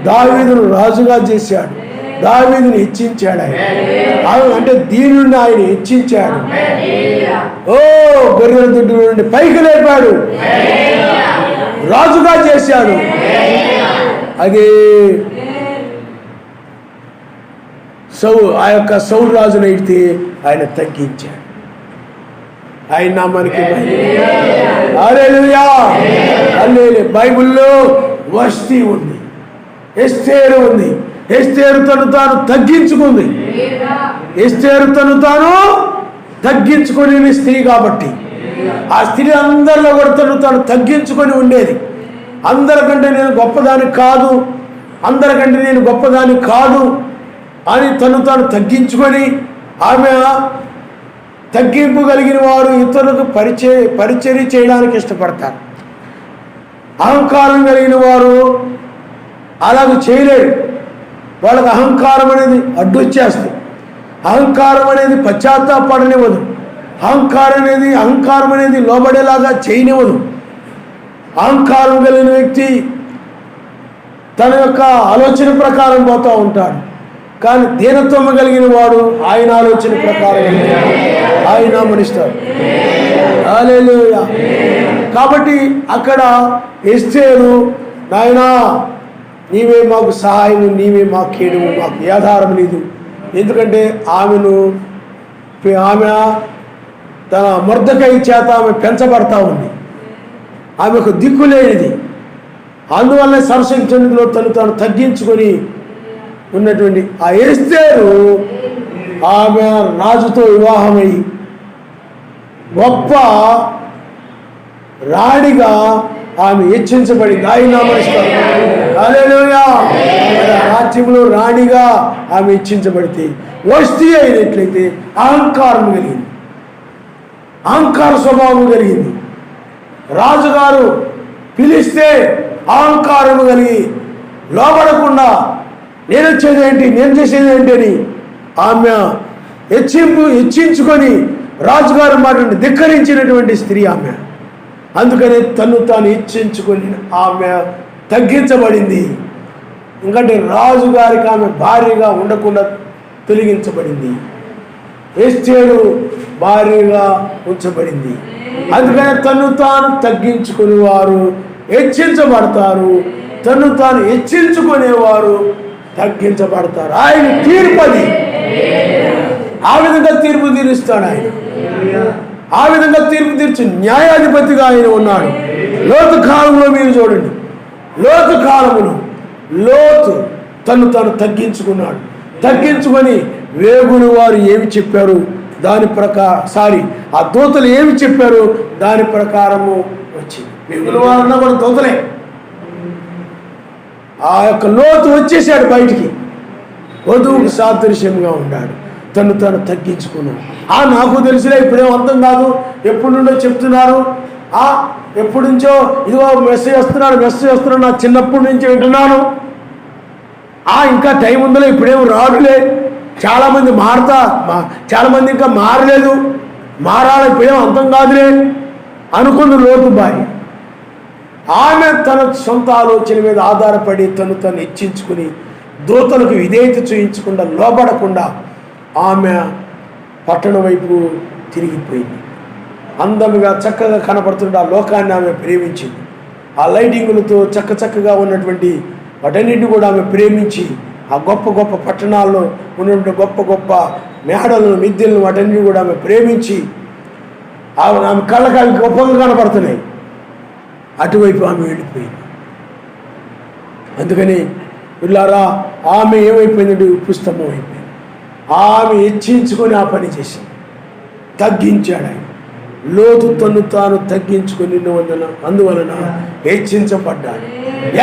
దావీదును రాజుగా చేశాడు, దావీదుని హెచ్చించాడు. ఆయన అంటే దీనుడిని ఆయన హెచ్చించాడు. గొర్రెల దొడ్డు నుండి పైకి లేపాడు, రాజుగా చేశాడు. అదే ఆ యొక్క సౌలు రాజును అయితే ఆయన తగ్గించాడు. ఆయన నామానికి హల్లెలూయా. బైబిల్లో వస్తీ ఉంది, ఎస్తేరు ఉంది. ఎస్తేరు తాను తగ్గించుకుంది. ఎస్తేరు తను తాను తగ్గించుకునే స్త్రీ కాబట్టి ఆ స్త్రీ అందరిలో కూడా తాను తగ్గించుకొని ఉండేది. అందరికంటే నేను గొప్పదాని కాదు, అందరికంటే నేను గొప్పదాని కాదు అని తాను తగ్గించుకొని, ఆమె తగ్గింపు కలిగిన వారు ఇతరులకు పరిచర్య చేయడానికి ఇష్టపడతారు. అహంకారం కలిగిన వారు అలాగ చేయలేరు. వాళ్ళకి అహంకారం అనేది అడ్డొచ్చేస్తుంది. అహంకారం అనేది పశ్చాత్తాపడనివ్వదు. అహంకారం అనేది లోబడేలాగా చేయనివ్వదు. అహంకారం కలిగిన వ్యక్తి తన యొక్క ఆలోచన ప్రకారం పోతూ ఉంటాడు. కానీ దీనత్వం కలిగిన వాడు ఆయన ఆలోచన ప్రకారం ఆయన మనిస్తాడు. హల్లెలూయా. కాబట్టి అక్కడ ఎస్తేరు, నాయనా నీవే మాకు సహాయము, నీవే మాకు కేడుము, మాకు ఆధారం లేదు. ఎందుకంటే ఆమె తన మొర్దెకై చేత ఆమె పెంచబడతా ఉంది. ఆమెకు దిక్కు లేనిది. అందువల్ల సరసంలో తాను తగ్గించుకొని ఉన్నటువంటి ఆ ఎస్తేరు ఆమె రాజుతో వివాహమై గొప్ప రాణిగా ఆమె హెచ్చించబడింది. ఆయన హల్లెలూయా. రాజ్యంలో రాణిగా ఆమె హెచ్చించబడితే వస్తీ అయినట్లయితే అహంకారం కలిగింది, అహంకార స్వభావం కలిగింది. రాజుగారు పిలిస్తే అహంకారం కలిగి లోబడకుండా నేను వచ్చేది ఏంటి, నేను చేసేది ఏంటి అని ఆమె హెచ్చించుకొని రాజుగారు మాటను ధిక్కరించినటువంటి స్త్రీ ఆమె. అందుకని తాను హెచ్చించుకొని ఆమె తగ్గించబడింది. ఎందుకంటే రాజుగారికి ఆమె భార్యగా ఉండకుండా తొలగించబడింది. ఎస్తేరు భార్యగా ఉంచబడింది. అందుకని తాను తగ్గించుకునే వారు హెచ్చించబడతారు, తాను హెచ్చించుకునేవారు తగ్గించబడతారు. ఆయన తీర్పది ఆ విధంగా తీర్పు తీరుస్తాడు. ఆయన ఆ విధంగా తీర్పు తీర్చి న్యాయాధిపతిగా ఆయన ఉన్నాడు. లోతు కాలంలో మీరు చూడండి, లోతు కాలములో లోతు తాను తగ్గించుకున్నాడు. తగ్గించుకొని వేగుని వారు ఏమి చెప్పారు దాని ఆ దూతలు ఏమి చెప్పారు దాని ప్రకారము వచ్చింది. వేగుల వారన్నా కూడా దూతలే. ఆ యొక్క లోతు వచ్చేసాడు బయటికి, వధువుకు సాదృశ్యంగా ఉన్నాడు. తాను తగ్గించుకున్నాడు. నాకు తెలిసిలే, ఇప్పుడేం అర్థం కాదు, ఎప్పటి నుండో చెప్తున్నారు, ఎప్పటి నుంచో ఇదిగో మెసేజ్ వస్తున్నాడు, నా చిన్నప్పటి నుంచి వింటున్నాను, ఇంకా టైం ఉందిలే, ఇప్పుడేం రాడులే, చాలామంది చాలామంది ఇంకా మారలేదు, మారాలి, ఇప్పుడేం అర్థం కాదులే అనుకున్న లోతు భార్య. ఆమె తన సొంత ఆలోచన మీద ఆధారపడి తను హెచ్చించుకుని దూతలకు విధేయత చూయించకుండా లోబడకుండా ఆమె పట్టణ వైపు తిరిగిపోయింది. అందముగా చక్కగా కనపడుతున్న ఆ లోకాన్ని ఆమె ప్రేమించింది. ఆ లైటింగులతో చక్కగా ఉన్నటువంటి వాటన్నిటిని కూడా ఆమె ప్రేమించి ఆ గొప్ప గొప్ప పట్టణాల్లో ఉన్నటువంటి గొప్ప గొప్ప మేడలను, మిద్దెలను వాటన్నిటిని కూడా ఆమె ప్రేమించి ఆమె కళ్ళకి అవి గొప్పగా కనపడుతున్నాయి. అటువైపు ఆమె వెళ్ళిపోయింది. అందుకని పిల్లారా, ఆమె ఏమైపోయిందంటే పుస్తకం అయిపోయింది. ఆమె హెచ్చించుకొని ఆ పని చేసింది, తగ్గించాడు ఆయన. లోతు తాను తగ్గించుకొని అందువలన హెచ్చించబడ్డాడు.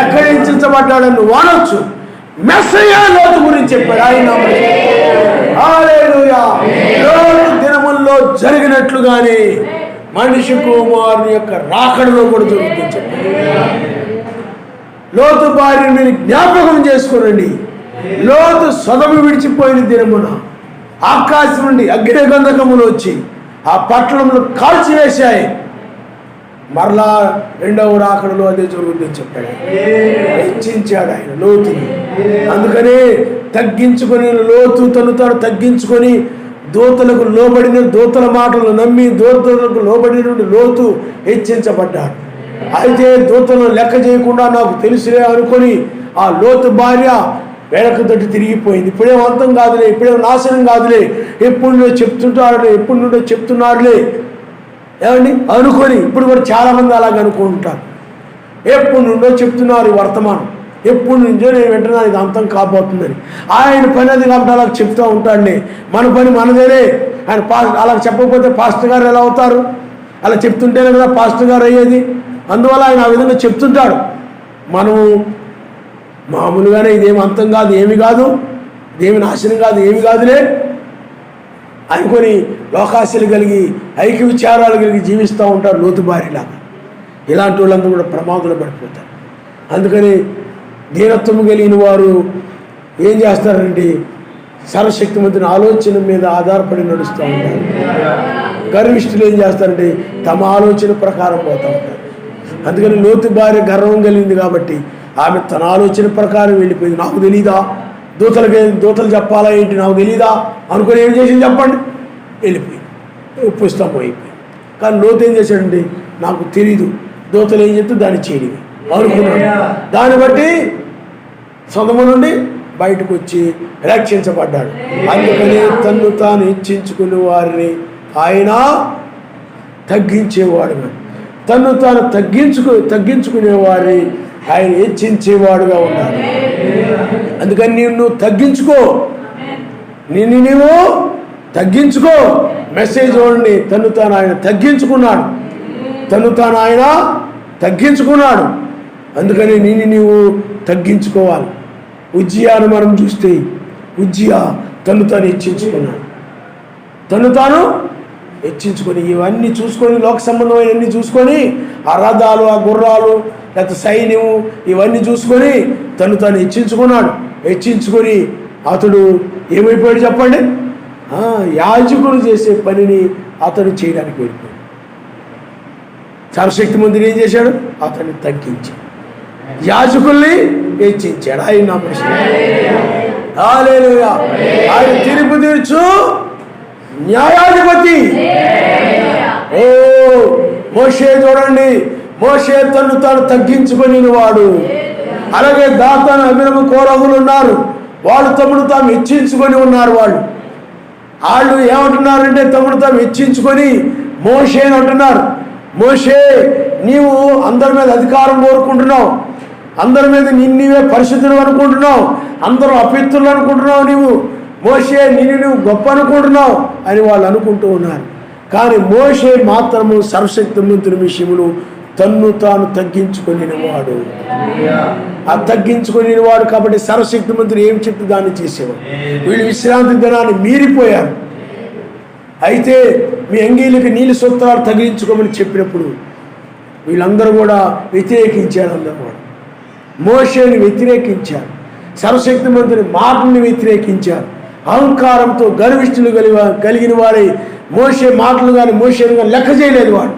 ఎక్కడ హెచ్చించబడ్డాడని నువ్వు అనొచ్చు. మెస్సయ్య లోతు గురించి చెప్పాడు ఆయన. హల్లెలూయా. లోతు దినముల్లో జరిగినట్లుగానే మనిషి కుమారుని యొక్క రాకడలో కూడా జరుగుతుంది చెప్పాడు. లోతు భార్యను మీరు జ్ఞాపకం చేసుకోనండి. లోతు సొదము విడిచిపోయిన దినమున ఆకాశం నుండి అగ్ని గంధకములు వచ్చి ఆ పట్టణంలో కాల్చివేశాయి. మరలా రెండవ రాకడలో అదే జరుగుతుందని చెప్పాడు. హెచ్చించాడు ఆయన లోతుని. అందుకనే తగ్గించుకొని లోతు తాను తగ్గించుకొని దూతలకు లోబడిన, దూతల మాటలు నమ్మి దూతలకు లోబడిన లోతు హెచ్చించబడ్డాడు. అయితే దూతలను లెక్క చేయకుండా నాకు తెలుసులే అనుకొని ఆ లోతు భార్య వెనక తోటి తిరిగిపోయింది. ఇప్పుడేం అంతం కాదులే, ఇప్పుడేం నాశనం కాదులే, ఎప్పుడు నుండో చెప్తున్నారులే ఏమండి అనుకొని ఇప్పుడు కూడా చాలామంది అలాగ అనుకుంటారు. ఎప్పుడు నుండో చెప్తున్నారు వర్తమానం, ఎప్పుడు నుంచో నేను వింటున్నా ఇది అంతం కాబోతుందని. ఆయన పని అది కాబట్టి అలా చెప్తూ ఉంటాడులే. మన పని మనదేలే. ఆయన అలా చెప్పకపోతే పాస్టర్ గారు ఎలా అవుతారు? అలా చెప్తుంటేనే కదా పాస్టర్ గారు అయ్యేది. అందువల్ల ఆయన ఆ విధంగా చెప్తుంటాడు. మనము మామూలుగానే ఇదేమి అంతం కాదు, ఏమి కాదు, ఇదేమి నాశనం కాదు, ఏమి కాదులే అనుకొని లోకాశలు కలిగి ఐక్య విచారాలు కలిగి జీవిస్తూ ఉంటారు లోతు భార్యలాగా. ఇలాంటి వాళ్ళందరూ కూడా ప్రమాదంలో పడిపోతారు. అందుకని దీనత్వం కలిగిన వారు ఏం చేస్తారంటే సర్వశక్తిమంతుని ఆలోచన మీద ఆధారపడి నడుస్తూ ఉంటారు. గర్విష్ఠులు ఏం చేస్తారంటే తమ ఆలోచన ప్రకారం పోతూ ఉంటారు. అందుకని లోతు భార్య గర్వం కలిగింది కాబట్టి ఆమె తన ఆలోచన ప్రకారం వెళ్ళిపోయింది. నాకు తెలీదా, దూతలు చెప్పాలా ఏంటి, నాకు తెలీదా అనుకుని ఏం చేసింది చెప్పండి, వెళ్ళిపోయింది, పుస్తకం అయిపోయింది. కానీ లోతు ఏం చేశాడండి, నాకు తెలీదు, దూతలు ఏం చెప్తే దాన్ని చేయడమే అనుకున్నాడు. దాన్ని బట్టి సొంతము నుండి బయటకు వచ్చి రక్షించబడ్డాడు. అందుకని తన్ను తాను హెచ్చించుకునే వారిని ఆయన తగ్గించేవాడుగా, తన్ను తాను తగ్గించుకునే వారిని ఆయన హెచ్చించేవాడుగా ఉన్నాడు. అందుకని నిన్ను తగ్గించుకో, నీవు తగ్గించుకో. మెసేజ్ చూడండి, తన్ను తాను ఆయన తగ్గించుకున్నాడు, తన్ను తాను ఆయన తగ్గించుకున్నాడు. అందుకని నీవు తగ్గించుకోవాలి. ఉజ్జియాను మనం చూస్తే ఉజ్జియా తన్ను తాను హెచ్చించుకున్నాడు, తన్ను తాను హెచ్చించుకొని ఇవన్నీ చూసుకొని లోక సంబంధమైనవన్నీ చూసుకొని ఆ రథాలు, ఆ గుర్రాలు, లేకపోతే సైన్యము ఇవన్నీ చూసుకొని తను తాను హెచ్చించుకున్నాడు. హెచ్చించుకొని అతడు ఏమైపోయాడు చెప్పండి, యాజకుడు చేసే పనిని అతడు చేయడానికి వెళ్ళిపోయాడు. సర్వశక్తిమంతుడు ఏం చేశాడు, అతన్ని తగ్గించాడు, యాజకుల్ని హెచ్చించాడు. ఆయన నా ప్రశ్న, హల్లెలూయా. ఆయన తీర్పు తీర్చు న్యాయాధిపతి. ఓ మోషే చూడండి, మోషే తను తాను తగ్గించుకొని వాడు. అలాగే దాతాను, అబీరము, కోరహులు ఉన్నారు, వాళ్ళు తమను తాము హెచ్చించుకొని ఉన్నారు. వాళ్ళు ఏమంటున్నారంటే తమను తాము హెచ్చించుకొని మోషేని అంటున్నారు, మోషే నీవు అందరి మీద అధికారం కోరుకుంటున్నావు, అందరి మీద నీవే పరిశుద్ధులు అనుకుంటున్నావు, అందరూ అపిత్రులు అనుకుంటున్నావు, నీవు మోషే నువ్వు గొప్ప అనుకుంటున్నావు అని వాళ్ళు అనుకుంటూ ఉన్నారు. కానీ మోషే మాత్రము సర్వశక్తిమంతుని విషయములు తన్ను తాను తగ్గించుకొనివాడు. ఆ తగ్గించుకొనివాడు కాబట్టి సర్వశక్తిమంతుడు ఏం చెప్తే దాన్ని చేసేవాడు. వీళ్ళు విశ్రాంతి దినాన్ని మీరిపోయారు. అయితే మీ అంగీలకు నీళ్ళు సూత్రాలు తగిలించుకోమని చెప్పినప్పుడు వీళ్ళందరూ కూడా వ్యతిరేకించారు. అందరూ కూడా మోషేని వ్యతిరేకించారు, సర్వశక్తిమంతుని మాటల్ని వ్యతిరేకించారు. అహంకారంతో గర్విష్ఠులు కలిగిన వారి మోషే మాటలు కానీ మోషేని కానీ లెక్క చేయలేదు. వాడు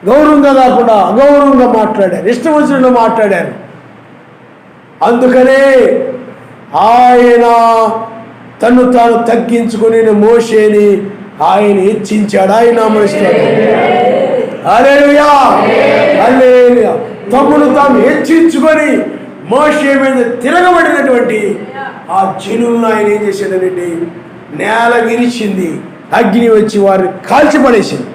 గౌరవంగా కాకుండా అగౌరవంగా మాట్లాడారు, ఇష్టం వచ్చినట్లు మాట్లాడారు. అందుకనే ఆయన తను తాను తగ్గించుకుని మోషేని ఆయన హెచ్చించాడు. ఆయన నామమున హల్లెలూయా, హల్లెలూయా. తమ్మును తాను హెచ్చించుకొని మోషే మీద తిరగబడినటువంటి ఆ జనులను ఆయన ఏం చేశాడనండి, నేల విరిచింది, అగ్ని వచ్చి వారిని కాల్చిపడేసింది.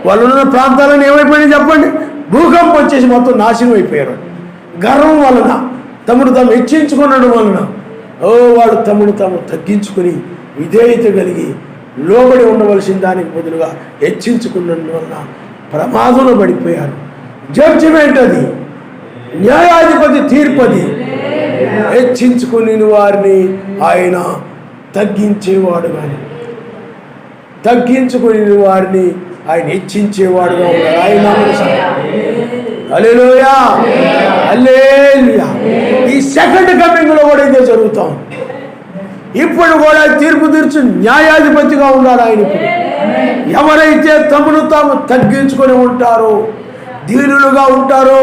వాళ్ళు ఉన్న ప్రాంతాలను ఏమైపోయినాయి చెప్పండి, భూకంపం వచ్చేసి మొత్తం నాశనం అయిపోయారు. గర్వం వలన, తమను తాము హెచ్చించుకునడం వలన వాళ్ళు తమను తాము తగ్గించుకుని విధేయత కలిగి లోబడి ఉండవలసిన దానికి బదులుగా హెచ్చించుకున్నందు వలన ప్రమాదంలో పడిపోయారు. జడ్జిమెంట్ అది, న్యాయాధిపతి తీర్పది. హెచ్చించుకుని వారిని ఆయన తగ్గించేవాడు, కానీ తగ్గించుకుని వారిని ఆయన హెచ్చించేవాడుగా ఉన్నాడు. ఆయన హల్లెలూయా, హల్లెలూయా. ఈ సెకండ్ కమింగ్ లో కూడా ఇదే జరుగుతాం. ఇప్పుడు కూడా తీర్పు తీర్చు న్యాయాధిపతిగా ఉన్నాడు ఆయన. ఇప్పుడు ఎవరైతే తమను తాము తగ్గించుకొని ఉంటారో, దీనులుగా ఉంటారో,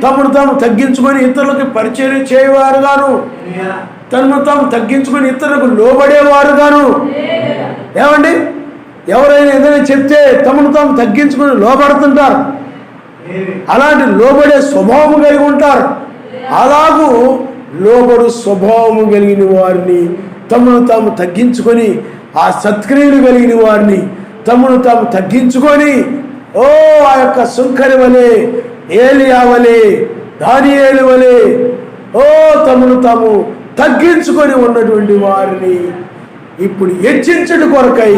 తమను తాము తగ్గించుకొని ఇతరులకు పరిచయం చేయవారుగాను, తమను తాము తగ్గించుకొని ఇతరులకు లోబడేవారుగాను. ఏమండి, ఎవరైనా ఏదైనా చెప్తే తమను తాము తగ్గించుకొని లోబడుతుంటారు. అలాంటి లోబడే స్వభావం కలిగి ఉంటారు. అలాగూ లోబడు స్వభావము కలిగిన వారిని తమను తాము తగ్గించుకొని, ఆ సత్క్రియలు కలిగిన వారిని తమను తాము తగ్గించుకొని, ఆ యొక్క సుంకరి వలె, ఏలియా వలె, దానియేలు వలె తమను తాము తగ్గించుకొని ఉన్నటువంటి వారిని ఇప్పుడు హెచ్చించడం కొరకై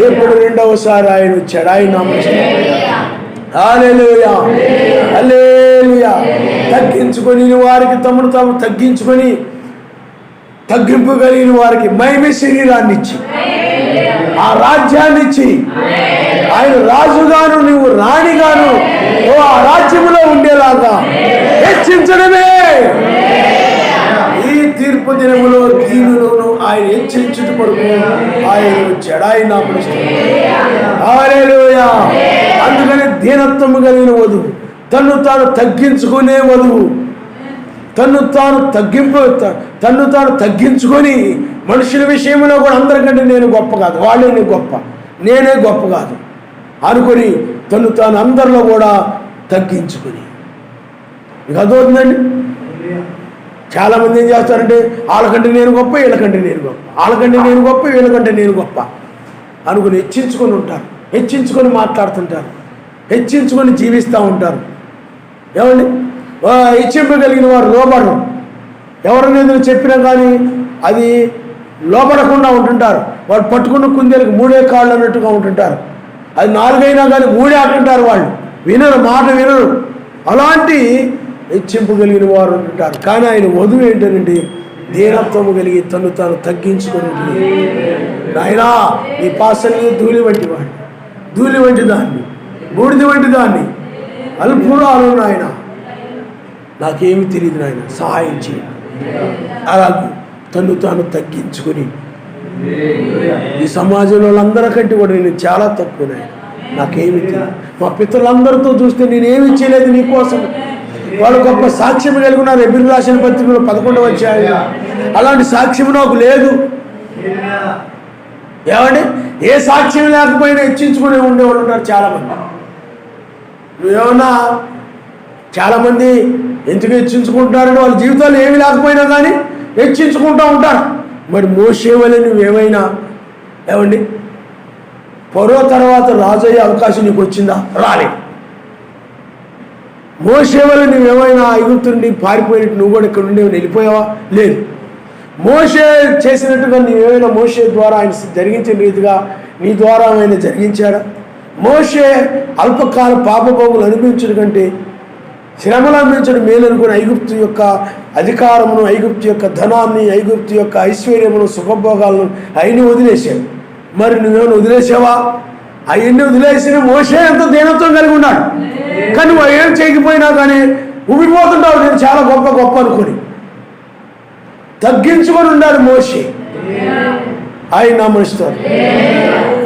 ఇప్పుడు రెండవసారి ఆయన వచ్చాడు. ఆయన హల్లెలూయా, హల్లెలూయా. తగ్గించుకొని వారికి తమను తాము తగ్గించుకొని తగ్గింపు కలిగిన వారికి మహిమ శరీరాన్ని ఇచ్చి ఆ రాజ్యాన్ని ఇచ్చి ఆయన రాజుగాను నువ్వు రాణిగాను ఆ రాజ్యములో ఉండేలాగా హెచ్చించడమే ఈ తీర్పు దినములో దీనులను ఆయన హెచ్చించుట కొరకు ఆయన వచ్చాడు. ఆయన హల్లెలూయా. అందుకని దీనత్వము కలిగిన వధువు, తన్ను తాను తగ్గించుకునే వధువు, తన్ను తాను తగ్గించుకొని మనుషుల విషయంలో కూడా అందరికంటే నేను గొప్ప కాదు, వాళ్ళే గొప్ప, నేనే గొప్ప కాదు అనుకొని తను తాను అందరిలో కూడా తగ్గించుకొని. ఇక అదవుతుందండి. చాలామంది ఏం చేస్తారంటే వాళ్ళకంటే నేను గొప్ప, వీళ్ళకంటే నేను గొప్ప, వాళ్ళకంటే నేను గొప్ప, వీళ్ళకంటే నేను గొప్ప అనుకుని హెచ్చించుకొని ఉంటారు, హెచ్చించుకొని మాట్లాడుతుంటారు, హెచ్చించుకొని జీవిస్తూ ఉంటారు. ఏమండి, హెచ్చింపగలిగిన వారు లోబడరు. ఎవరైనా ఏదైనా చెప్పినా కానీ అది లోబడకుండా ఉంటుంటారు. వాళ్ళు పట్టుకున్న కుందేలకు 3 కాళ్ళు అన్నట్టుగా ఉంటుంటారు. అది 4 అయినా కానీ 3 అంటుంటారు. వాళ్ళు వినరు, మాట వినరు. అలాంటి హెచ్చింపగలిగిన వారు ఉంటుంటారు. కానీ ఆయన వధువు ఏంటంటే దీనత్వము కలిగి తను తాను తగ్గించుకొని, నాయనా ఈ పాసల్ని ధూళి వంటి వాడిని, ధూళి వంటి దాన్ని, బూడిద వంటి దాన్ని, అల్పురాలు నాయన, నాకేమి తెలియదు నాయన, సహాయం చేయి. అలాగే తను తాను తగ్గించుకొని ఈ సమాజంలో వాళ్ళందరికంటే కూడా నేను చాలా తక్కువ నాయన, నాకేమి తెలియదు. మా పితరులందరితో చూస్తే నేనేమి చేయలేదు నీకోసం. వాళ్ళు గొప్ప సాక్ష్యం కలిగి ఉన్నారు. ఎబ్రిల్ రాసిన పత్రికలో 11వ అధ్యాయం అలాంటి సాక్ష్యం నాకు లేదు. ఏమండి, ఏ సాక్ష్యం లేకపోయినా హెచ్చించుకునే ఉండేవాళ్ళు ఉన్నారు చాలామంది. నువ్వేమన్నా చాలామంది ఎందుకు హెచ్చించుకుంటున్నారంటే వాళ్ళ జీవితాలు ఏమి లేకపోయినా కానీ హెచ్చించుకుంటూ ఉంటారు. మరి మోషే వలె నువ్వేమైనా ఏమండి ఫరో తర్వాత రాజు అయ్యే అవకాశం నీకు వచ్చిందా? రాలేదు. మోషే వలె నువ్వేమైనా ఐగుప్తు నుండి పారిపోయినట్టు నువ్వు కూడా ఇక్కడ నుండి వెళ్ళిపోయావా? లేదు. మోషే చేసినట్టుగా నీవేమైనా మోషే ద్వారా ఆయన జరిగించిన రీతిగా నీ ద్వారా ఆయన జరిగించాడా? మోషే అల్పకాల పాపభోగులు అనిపించడం కంటే శ్రమలు అనిపించడం మేలు అనుకుని ఐగుప్తు యొక్క అధికారమును, ఐగుప్తు యొక్క ధనాన్ని, ఐగుప్తు యొక్క ఐశ్వర్యమును, సుఖభోగాలను అవన్నీ వదిలేశాడు. మరి నువ్వేమైనా వదిలేసావా? అవన్నీ వదిలేసిన మోషే ఎంతో దీనత్వం కలిగి ఉన్నాడు. కానీ నువ్వు ఏం చేయకపోయినా కానీ ఉబ్బిపోతుంటావు, నేను చాలా గొప్ప గొప్ప అనుకుని. తగ్గించుకొని ఉన్నాడు మోషే. ఆయన నామనిస్తారు.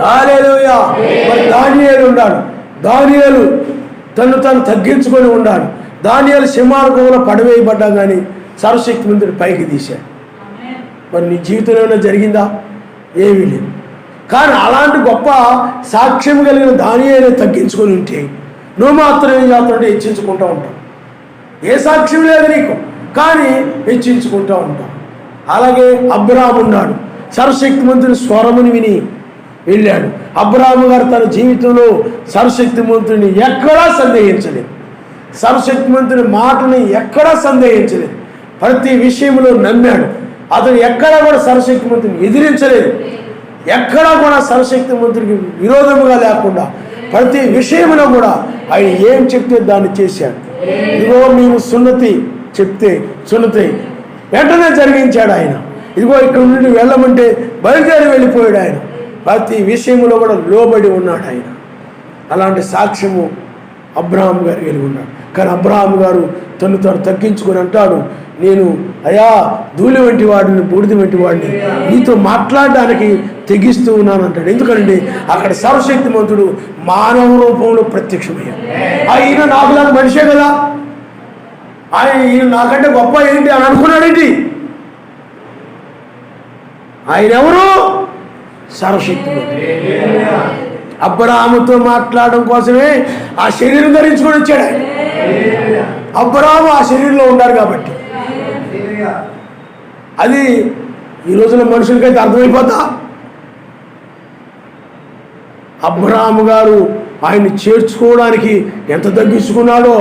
హల్లెలూయా. మరి దానియేలు ఉన్నాడు. దానియేలు తను తాను తగ్గించుకొని ఉన్నాడు. దానియేలు సింహాసనంలో పడవేయబడ్డా కానీ సర్వశక్తిమంతుడు పైకి తీశాడు. మరి నీ జీవితంలో ఏమైనా జరిగిందా? ఏమీ లేదు. కానీ అలాంటి గొప్ప సాక్ష్యం కలిగిన దానియేలు తగ్గించుకొని ఉంటే నువ్వు మాత్రం ఏం చేస్తావంటే హెచ్చించుకుంటూ ఉంటావు. ఏ సాక్ష్యం లేదు నీకు, కానీ హెచ్చించుకుంటూ ఉంటావు. అలాగే అబ్రాహాము ఉన్నాడు. సర్వశక్తిమంతుని స్వరముని విని వెళ్ళాడు. అబ్రాహాము గారు తన జీవితంలో సర్వశక్తిమంతుని ఎక్కడా సందేహించలేదు. సర్వశక్తిమంతుని మాటని ఎక్కడా సందేహించలేదు. ప్రతి విషయంలో నమ్మాడు. అతను ఎక్కడా కూడా సర్వశక్తిమంతుని ఎదిరించలేదు. ఎక్కడా కూడా సర్వశక్తిమంతుడికి విరోధముగా లేకుండా ప్రతి విషయంలో కూడా ఆయన ఏం చెప్తే దాన్ని చేశాడు. ఇదిగో మేము సున్నతి చెప్తే సున్నతి వెంటనే జరిగించాడు ఆయన. ఇదిగో ఇక్కడ నుండి వెళ్ళమంటే బయలుదేరి వెళ్ళిపోయాడు ఆయన. ప్రతి విషయంలో కూడా లోబడి ఉన్నాడు ఆయన. అలాంటి సాక్ష్యము అబ్రహాం గారు కలిగి ఉన్నాడు. కానీ అబ్రహాం గారు తను తాను తగ్గించుకొని అంటాడు, నేను అయా ధూళి వంటి వాడిని, బూడిద వంటి వాడిని, నీతో మాట్లాడడానికి తెగిస్తూ ఉన్నాను అంటాడు. ఎందుకంటే అక్కడ సర్వశక్తిమంతుడు మానవ రూపంలో ప్రత్యక్షమయ్యాడు. ఆయన నాకులాగా మనిషే కదా, ఈయన నాకంటే గొప్ప ఏంటి అని అనుకున్నాడేంటి? ఆయన ఎవరు? సర్వశక్తిమంతుడు. అబ్రాహాముతో మాట్లాడడం కోసమే ఆ శరీరం ధరించుకొని వచ్చాడు ఆయన. అబ్రాహాము ఆ శరీరంలో ఉన్నారు కాబట్టి. అది ఈ రోజున మనుషులకైతే అర్థమైపోతా. అబ్రాహాము గారు ఆయన్ని చేర్చుకోవడానికి ఎంత తగ్గించుకున్నాడో.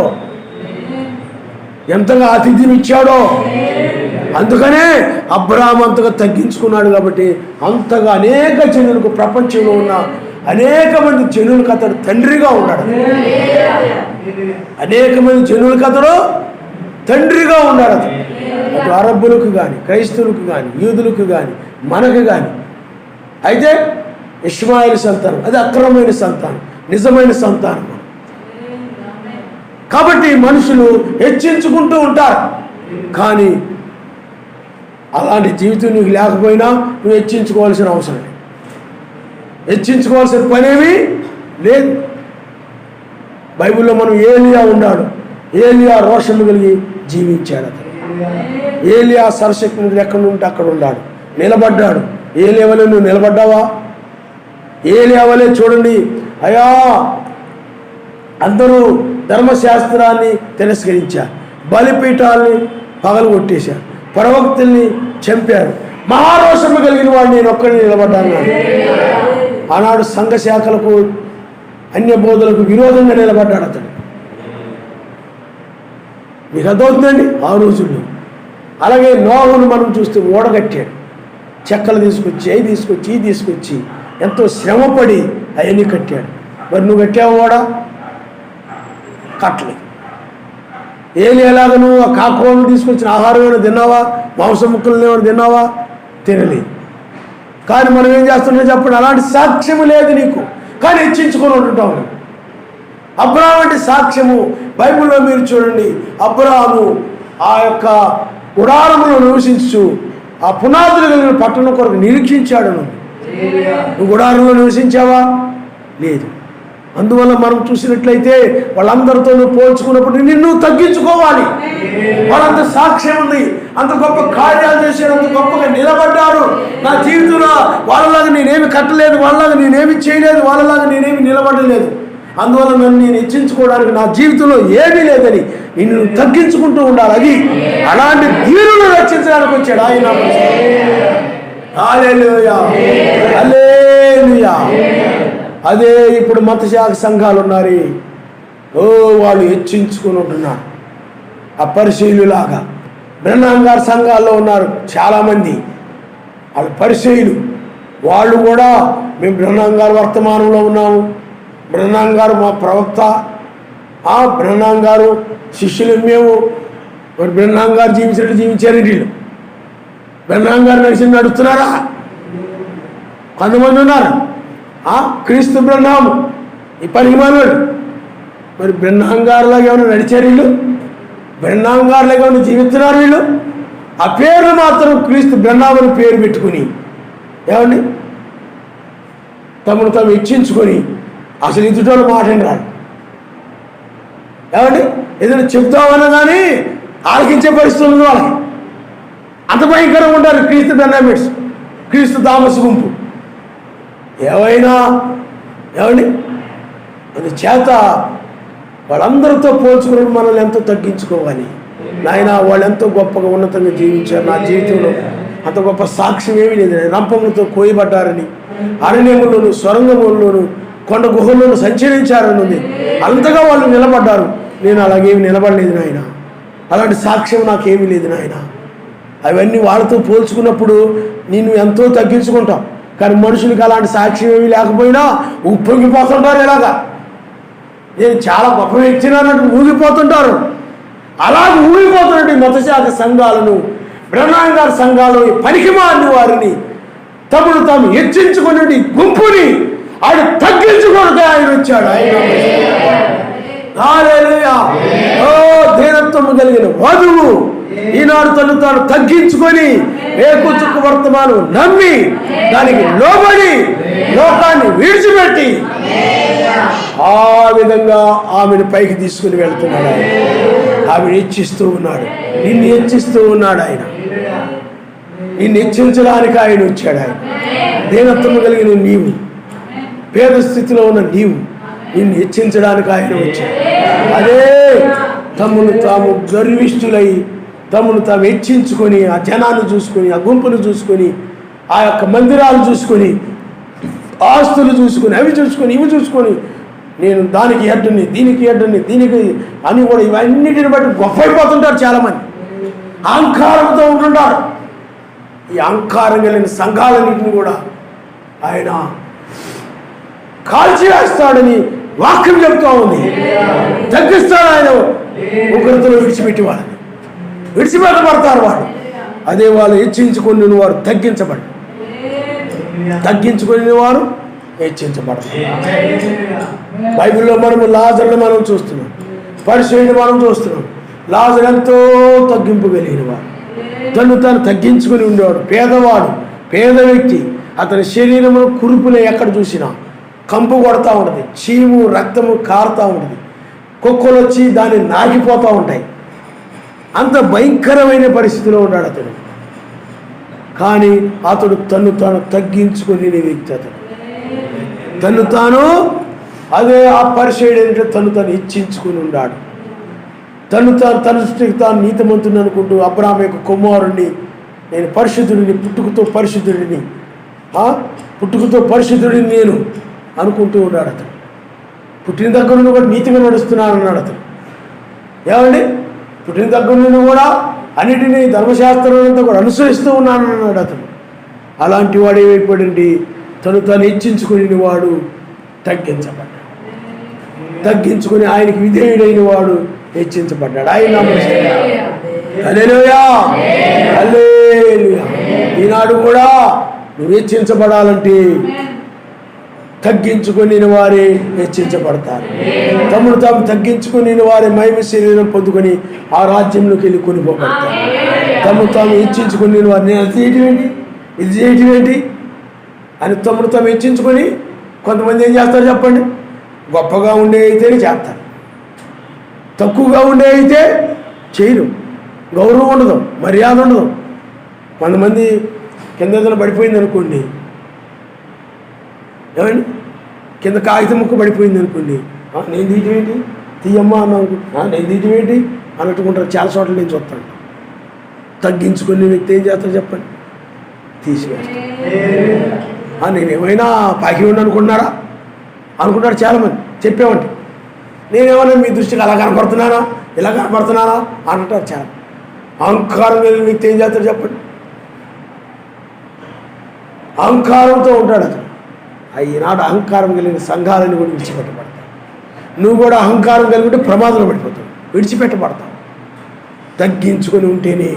ఎంతగా ఆతిథ్యం ఇచ్చాడో. అందుకనే అబ్రహాము అంతగా తగ్గించుకున్నాడు. కాబట్టి అంతగా అనేక జనులకు, ప్రపంచంలో ఉన్న అనేక మంది జనులకు అతడు తండ్రిగా ఉన్నాడు. అనేక మంది జనులకు అతడు తండ్రిగా ఉన్నాడు. అటు అరబ్బులకు కానీ, క్రైస్తవులకు కానీ, యూదులకు కానీ, మనకు కానీ. అయితే ఇష్మాయిల్ సంతానం అది అక్రమమైన సంతానం, నిజమైన సంతానం. కాబట్టి మనుషులు హెచ్చించుకుంటూ ఉంటారు. కానీ అలాంటి జీవితం నీకు లేకపోయినా నువ్వు హెచ్చించుకోవాల్సిన అవసరం లేదు. హెచ్చించుకోవాల్సిన పనేమీ లేదు. బైబిల్లో మనం ఏలియా ఉన్నాడు. ఏలియా రోషము కలిగి జీవించాడు. అతను ఏలియా సర్వశక్తిమంతుడు ఎక్కడ ఉంటే అక్కడ ఉన్నాడు, నిలబడ్డాడు. ఏలియా వలె నువ్వు నిలబడ్డావా? ఏలియా వలె చూడండి, అయ్యా అందరూ ధర్మశాస్త్రాన్ని తిరస్కరించారు, బలిపీఠాలని పగలగొట్టేశారు, ప్రవక్తల్ని చంపారు. మహారోషము కలిగిన వాడు నేను ఒక్కడిని నిలబడ్డాను. ఆనాడు సంఘ శాఖలకు, అన్య బోధలకు విరోధంగా నిలబడ్డాడు అతడు. మీకు అర్థమవుతుందండి ఆ రోజుల్లో. అలాగే నోహును మనం చూస్తే ఓడగట్టాడు. చెక్కలు తీసుకొచ్చి, అవి తీసుకొచ్చి, ఈ తీసుకొచ్చి ఎంతో శ్రమపడి అవన్నీ కట్టాడు. మరి నువ్వు కట్టావు ఓడ? కట్టలేదు. ఎలాగ నువ్వు ఆ కాకులను తీసుకొచ్చిన ఆహారం ఏమైనా తిన్నావా? మాంసం ముక్కలను ఏమైనా తిన్నావా? తినలేదు. కానీ మనం ఏం చేస్తున్నాం చెప్పండి? అలాంటి సాక్ష్యము లేదు నీకు, కానీ హెచ్చించుకొని ఉంటుంటాము. అబ్రహాము అంటే సాక్ష్యము. బైబిల్లో మీరు చూడండి, అబ్రహాము ఆ యొక్క గుడారములో నివసించు ఆ పునాదులు కలిగిన పట్టణం కొరకు నిరీక్షించాడు. నువ్వు గుడారంలో నివసించావా? లేదు. అందువల్ల మనం చూసినట్లయితే వాళ్ళందరితో నువ్వు పోల్చుకున్నప్పుడు నిన్ను తగ్గించుకోవాలి. వాళ్ళంత సాక్ష్యం ఉంది, అంత గొప్ప కార్యాలు చేశారు, అంత గొప్పగా నిలబడ్డారు. నా జీవితంలో వాళ్ళలాగా నేనేమి కట్టలేదు, వాళ్ళలాగా నేనేమి చేయలేదు, వాళ్ళలాగా నేనేమి నిలబడలేదు. అందువల్ల నన్ను నేను హెచ్చించుకోవడానికి నా జీవితంలో ఏమీ లేదని నిన్ను తగ్గించుకుంటూ ఉండాలి. అది అలాంటి దీనులను రక్షించడానికి వచ్చాడు ఆయన. హల్లెలూయా, హల్లెలూయా. అదే ఇప్పుడు మతశాఖ సంఘాలు ఉన్నారు, వాళ్ళు హెచ్చించుకుని ఉంటున్నారు. ఆ పరిశీలులాగా బ్రహ్నాం గారి సంఘాల్లో ఉన్నారు చాలామంది. వాళ్ళు పరిశీలు, వాళ్ళు కూడా మేము బ్రహ్నాం గారు వర్తమానంలో ఉన్నాము, బ్రహ్నాం గారు మా ప్రవక్త, ఆ బ్రహ్నాం గారు శిష్యులు మేము. మరి బ్రహ్నాం గారు జీవించినట్టు జీవించారు వీళ్ళు. బ్రహ్నాం గారు నడుస్తున్నారా? కొంతమంది ఉన్నారు. క్రీస్తు బ్రహ్నాము ఈ పరిమాణుడు. మరి బ్రహ్నాం గారులాగా ఏమైనా నడిచారు వీళ్ళు? బ్రహ్నాం గారులాగా ఏమైనా జీవిస్తున్నారు వీళ్ళు? ఆ పేర్లు మాత్రం క్రీస్తు బ్రహ్నామని పేరు పెట్టుకుని ఏమండి తమను తాము హెచ్చించుకొని అసలు ఇదుటోళ్ళు మాటని రాడు. ఏమండి ఏదైనా చెప్తామన్నా కానీ ఆలకించే పరిస్థితులు వాళ్ళకి. అంత భయంకరంగా ఉంటారు క్రీస్తు బెర్నామిట్స్, క్రీస్తు థామస్ గుంపు. ఏమైనా ఏమండి అందుచేత వాళ్ళందరితో పోల్చుకుని మనల్ని ఎంతో తగ్గించుకోవాలి. నాయన వాళ్ళు ఎంతో గొప్పగా ఉన్నతంగా జీవించారు. నా జీవితంలో అంత గొప్ప సాక్ష్యం ఏమీ లేదు. రంపములతో కోయబడ్డారని, అరణ్యముల్లోను, సొరంగముల్లోను, కొండ గుహల్లోనూ సంచరించారని ఉంది. అంతగా వాళ్ళు నిలబడ్డారు. నేను అలాగేమి నిలబడలేదు నాయన. అలాంటి సాక్ష్యం నాకేమీ లేదు నాయన. అవన్నీ వాళ్ళతో పోల్చుకున్నప్పుడు నేను ఎంతో తగ్గించుకుంటాం. కానీ మనుషులకి అలాంటి సాక్ష్యం ఏమీ లేకపోయినా ఉప్పొంగిపోతుంటారు. ఇలాగా నేను చాలా గొప్ప వ్యక్తిని అన్నట్టు ఊగిపోతుంటారు. అలాగ ఊగిపోతున్నట్టు మతశాఖ సంఘాలను, బ్రహ్నాం గారి సంఘాలు, పనికిమాలిన వారిని, తమను తాము హెచ్చించుకునే గుంపుని ఆయన తగ్గించుకుంటే ఆయన వచ్చాడు. హల్లెలూయా. ఓ దీనత్వం కలిగిన వధువు ఈనాడు తను తాను తగ్గించుకొని ఏకుచుక్కు వర్తమానం నమ్మి దానికి లోబడి లోకాన్ని విడిచిపెట్టి ఆ విధంగా ఆమెను పైకి తీసుకుని వెళ్తున్నాడు. ఆమెను హెచ్చిస్తూ ఉన్నాడు, నిన్ను హెచ్చిస్తూ ఉన్నాడు ఆయన. నిన్ను హెచ్చించడానికి ఆయన వచ్చాడు. ఆయన దీనత్వం కలిగిన నీవు, పేద స్థితిలో ఉన్న నీవు, నిన్ను హెచ్చించడానికి ఆయన వచ్చాడు. అదే తమను తాము గర్విష్ఠులై తమను తాము హెచ్చించుకొని ఆ జనాన్ని చూసుకొని, ఆ గుంపును చూసుకొని, ఆ యొక్క మందిరాలు చూసుకొని, ఆస్తులు చూసుకొని, అవి చూసుకొని, ఇవి చూసుకొని నేను దానికి ఎడ్డుని, దీనికి ఎడ్డుని, దీనికి అని కూడా ఇవన్నిటిని బట్టి గొప్ప అయిపోతుంటారు చాలామంది. అహంకారంతో ఉంటుంటారు. ఈ అహంకారం కలిగిన సంఘాలన్నింటిని కూడా ఆయన కాల్చివేస్తాడని వాక్యం చెప్తా ఉంది. తగ్గిస్తాడు ఆయన ఉగ్రతలో విడిచిపెట్టబడతారు వాడు. అదే వాళ్ళు హెచ్చించుకుని వారు తగ్గించుకుని వారు హెచ్చించబడతారు. బైబిల్లో మనము లాజరుని మనం చూస్తున్నాం, పరిసయ్యుని మనం చూస్తున్నాం. లాజరు ఎంతో తగ్గింపు కలిగిన వాడు, తను తగ్గించుకుని ఉండేవాడు. పేదవాడు, పేద వ్యక్తి. అతని శరీరంలో కురుపులే ఎక్కడ చూసినా కంపు కొడతా ఉంటుంది, చీము రక్తము కారుతూ ఉంటుంది, కుక్కలు వచ్చి దాన్ని నాకిపోతూ ఉంటాయి. అంత భయంకరమైన పరిస్థితిలో ఉన్నాడు అతడు. కానీ అతడు తాను తగ్గించుకునే వ్యక్తి. అతడు తాను అదే ఆ పరిచయుడు ఏంటంటే తను ఇచ్చించుకుని ఉన్నాడు. తన దృష్టికి తాను నీతిమంతుని అనుకుంటూ అబ్రాహాము యొక్క కుమారుణ్ణి, నేను పరిశుద్ధుడిని, పుట్టుకతో పరిశుద్ధుడిని నేను అనుకుంటూ ఉన్నాడు. అతను పుట్టిన దగ్గర నుండి కూడా నీతిగా నడుస్తున్నాను అన్నాడు. అతను ఏమండి, పుట్టిన దగ్గర నుండి కూడా అన్నిటినీ ధర్మశాస్త్రం అంతా కూడా అనుసరిస్తూ ఉన్నాను అన్నాడు అతను. అలాంటి వాడు ఏమైపోయాడండి, తను హెచ్చించుకుని వాడు తగ్గించుకుని ఆయనకి విధేయుడైన వాడు హెచ్చించబడ్డాడు. ఆయన హల్లెలూయా, హల్లెలూయా. ఈనాడు కూడా నువ్వు హెచ్చించబడాలంటే తగ్గించుకుని వారే హెచ్చించబడతారు. తాము తగ్గించుకుని వారి మహిమ శరీరం పొందుకొని ఆ రాజ్యంలోకి వెళ్ళి కొనిపోబడతారు. తాము హెచ్చించుకుని వారిని ఇది చేయటం ఏంటి అని తాము హెచ్చించుకొని కొంతమంది ఏం చేస్తారు చెప్పండి? గొప్పగా ఉండే అయితేనే చేస్తారు, తక్కువగా ఉండే అయితే చేయరు. గౌరవం ఉండదు, మర్యాద ఉండదు. కొంతమంది కింద ఏదైనా పడిపోయింది అనుకోండి, ఏమండి, కింద కాగితం ముక్క పడిపోయింది అనుకోండి, నేను తీయటం ఏంటి, తీయమ్మా అన్న నేను తీయటం ఏంటి అన్నట్టుకుంటారు. చాలా చోట్ల నేను చూస్తాను. తగ్గించుకునే వ్యక్తి ఏం చేస్తారు చెప్పండి? తీసివేస్తాను. నేను ఏమైనా పాకి ఉండి అనుకుంటున్నారా అనుకుంటారు చాలామంది. చెప్పామంటే నేనేమన్నా మీ దృష్టికి అలా కనపడుతున్నానా, ఇలా కనపడుతున్నానా అంటారు చాలా. అహంకారం కలిగిన వ్యక్తి ఏం చేస్తారు చెప్పండి? అహంకారంతో ఉంటాడు అతను. ఈనాడు అహంకారం కలిగిన సంఘాలను కూడా విడిచిపెట్టబడతావు. నువ్వు కూడా అహంకారం కలిగి ప్రమాదంలో పడిపోతావు, విడిచిపెట్టబడతావు. తగ్గించుకొని ఉంటేనే.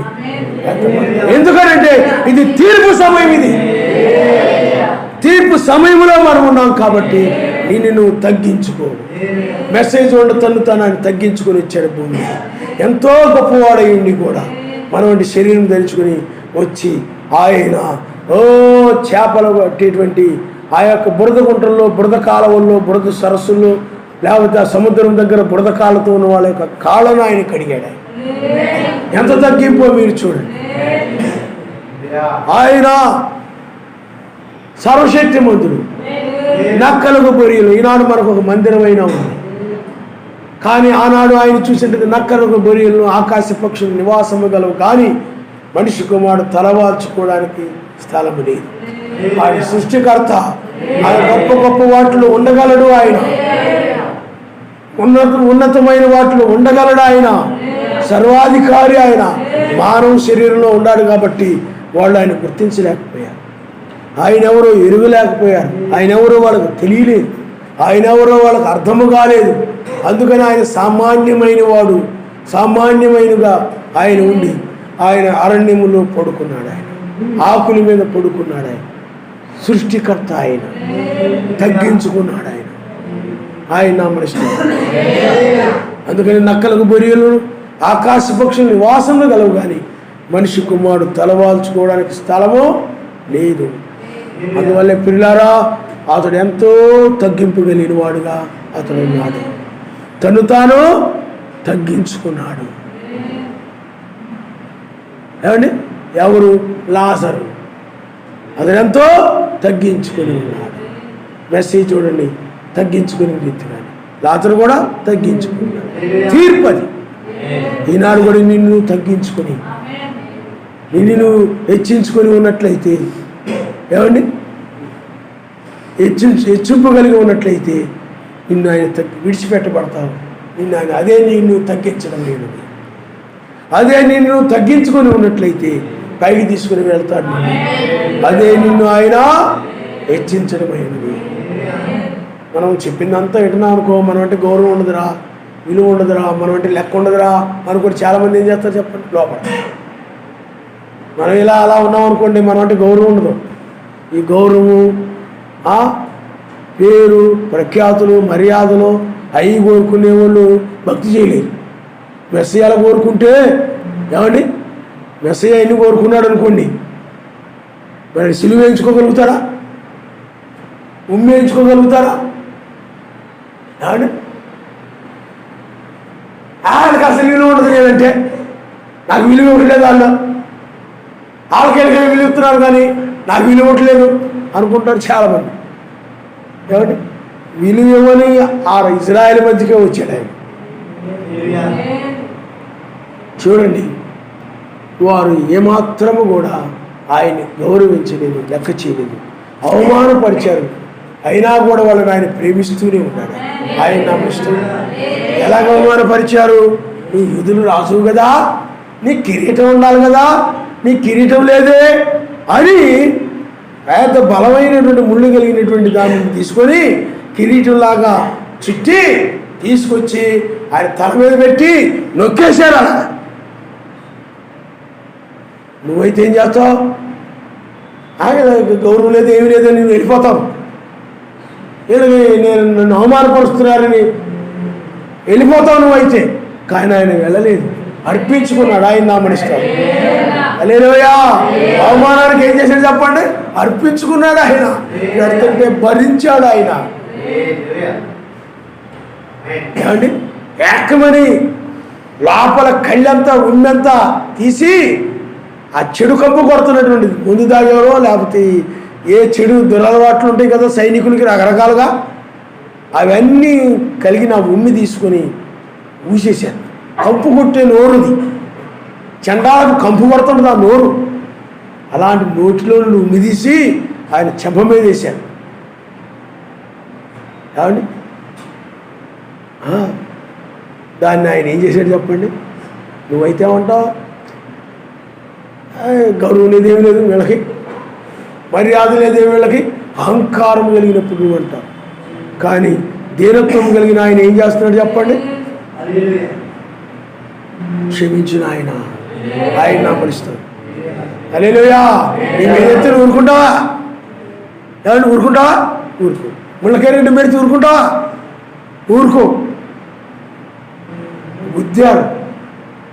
ఎందుకంటే ఇది తీర్పు సమయం. ఇది తీర్పు సమయంలో మనం ఉన్నాం కాబట్టి నువ్వు తగ్గించుకో. మెసేజ్ తను ఆయన తగ్గించుకొని వచ్చాడు భూమి. ఎంతో గొప్పవాడయ్యండి కూడా మనవంటి శరీరం ధరించుకొని వచ్చి ఆయన చేపలు పట్టేటువంటి ఆ యొక్క బురద గుంటల్లో, బురద కాలువల్లో, బురద సరస్సుల్లో, లేకపోతే ఆ సముద్రం దగ్గర బురద కాళ్ళతో ఉన్న వాళ్ళ యొక్క కాళ్ళను ఆయన కడిగాడు. ఎంత తగ్గింపో మీరు చూడండి. ఆయన సర్వశక్తిమంతుడు, నక్కలకు బొరియలు. ఈనాడు మనకు ఒక మందిరమైన ఉంది, కానీ ఆనాడు ఆయన చూసినట్టు నక్కలకు బొరియలు, ఆకాశ పక్షులు నివాసము గలవు, కానీ మనిషి కుమారుడు తలవాల్చుకోవడానికి స్థలము లేదు. ఆయన సృష్టికర్త, ఆయన గొప్ప గొప్ప వాటిలో ఉండగలడు. ఆయన ఉన్నతమైన వాటిలో ఉండగలడు. ఆయన సర్వాధికారి. ఆయన మానవ శరీరంలో ఉన్నాడు కాబట్టి వాళ్ళు ఆయన గుర్తించలేకపోయారు. ఆయన ఎవరో ఎరుగలేకపోయారు. ఆయన ఎవరో వాళ్ళకు తెలియలేదు. ఆయన ఎవరో వాళ్ళకు అర్థము కాలేదు. అందుకని ఆయన సామాన్యమైన వాడు, సామాన్యమైనగా ఆయన ఉండి ఆయన అరణ్యములో పడుకున్నాడు. ఆయన ఆకుల మీద పడుకున్నాడు. ఆయన సృష్టికర్త. ఆయన తగ్గించుకున్నాడు. ఆయన నామనిష్టం. అందుకని నక్కలకు బొరియలు, ఆకాశ పక్షుల నివాసంలో గలవు, కానీ మనిషి కుమారుడు తలవాల్చుకోవడానికి స్థలము లేదు. అందువల్ల పిల్లారా, అతడు ఎంతో తగ్గింపు కలిగిన వాడుగా అతడు ఉన్నాడు. తను తాను తగ్గించుకున్నాడు. ఏమండి, ఎవరు? లాజరు. అతడు ఎంతో తగ్గించుకుని ఉన్నాడు. మెసేజ్ చూడండి, తగ్గించుకుని రీతిగాని లాజరు కూడా తగ్గించుకున్నాడు. తీర్పు అది. ఈనాడు కూడా నిన్ను తగ్గించుకొని నిన్ను హెచ్చించుకొని ఉన్నట్లయితే, ఏమండి, హెచ్చింపు కలిగి ఉన్నట్లయితే నిన్ను ఆయన విడిచిపెట్టబడతావు. అదే నిన్ను తగ్గించడం లేనిది. అదే నిన్ను తగ్గించుకొని ఉన్నట్లయితే పైకి తీసుకుని వెళ్తాడు. అదే నిన్ను ఆయన హెచ్చించడమైనది. మనం చెప్పిందంతా వింటున్నాం అనుకో, మనం అంటే గౌరవం ఉండదురా, విలువ ఉండదురా, మనం అంటే లెక్క ఉండదురా అనుకోండి. చాలామంది ఏం చేస్తారు చెప్పండి, లోపల మనం ఇలా అలా ఉన్నాం అనుకోండి, మనం అంటే గౌరవం ఉండదు. ఈ గౌరవము, పేరు, ప్రఖ్యాతులు, మర్యాదలు అవి కోరుకునే వాళ్ళు భక్తి చేయలేరు. మెస్సయ్య కోరుకుంటే ఏమండి, మెస్సయ్య ఎన్ని కోరుకున్నాడు అనుకోండి, మరి సిలువ వేయించుకోగలుగుతారా? వేయించుకోగలుగుతారా? ఏమండి, ఆయనకు అసలు విలువ ఉండదు. లేదంటే నాకు విలువ ఇవ్వట్లేదు, వాళ్ళకి విలువ ఇస్తున్నారు కానీ నాకు విలువ ఇవ్వట్లేదు అనుకుంటారు చాలామంది. ఏమంటే విలువ ఇవ్వని ఆ ఇజ్రాయెల్ మధ్యకే వచ్చాడు ఆయన. చూడండి, వారు ఏమాత్రము కూడా ఆయన్ని గౌరవించలేదు, లెక్క చేయలేదు, అవమానపరిచారు. అయినా కూడా వాళ్ళని ఆయన ప్రేమిస్తూనే ఉన్నాడు. ఆయన నమ్మిస్తూ ఎలాగ అవమానపరిచారు? నీ యూదులు రాజువు కదా, నీ కిరీటం ఉండాలి కదా, నీ కిరీటం లేదే అని పెద్ద బలమైనటువంటి ముళ్ళు కలిగినటువంటి దాన్ని తీసుకొని కిరీటంలాగా చుట్టి తీసుకొచ్చి ఆయన తల మీద పెట్టి నొక్కేశారు. అలా నువ్వైతే ఏం చేస్తావు? గౌరవం లేదు, ఏమీ లేదని నేను వెళ్ళిపోతావు. నేను నన్ను అవమానపరుస్తున్నారని వెళ్ళిపోతావు నువ్వైతే. కానీ ఆయన వెళ్ళలేదు, అర్పించుకున్నాడు. ఆయన నామనిస్తాడు. హల్లెలూయా. అవమానానికి ఏం చేశాడు చెప్పండి? అర్పించుకున్నాడు. ఆయన పెడుతుంటే భరించాడు. ఆయన ఏమండి, ఏకమని లోపల కళ్ళంతా ఉన్నంతా తీసి ఆ చెడు కంపు కొడుతున్నటువంటిది, ముందు దాగేవరో లేకపోతే ఏ చెడు దురలవాట్లు ఉంటాయి కదా సైనికులకి రకరకాలుగా, అవన్నీ కలిగిన ఉమ్మి తీసుకొని ఊసేశారు. కంపు కొట్టే నోరుది, చండాలకు కంపు కొడుతుంటుంది ఆ నోరు. అలాంటి నోటిలో ఉమ్మి తీసి ఆయన చెంప మీద వేశారు. ఏమండి, దాన్ని ఆయన ఏం చేశాడు చెప్పండి? నువ్వైతే ఏమంటావు? గౌరవం లేదేమి లేదు వీళ్ళకి, మర్యాద లేదేమి వీళ్ళకి, అహంకారం కలిగినప్పుడు నువ్వు అంటావు. కానీ దీనత్వం కలిగిన ఆయన ఏం చేస్తున్నాడు చెప్పండి? క్షమించిన ఆయన నామరిస్తాడు. హల్లెలూయా. నీ మీదెత్తి ఊరుకుంటావా? ఏమంటే ఊరుకుంటావా? ఊరుకో. ముళ్ళకేరెండు మెడితే ఊరుకుంటావా? ఊరుకో. బుద్ధారు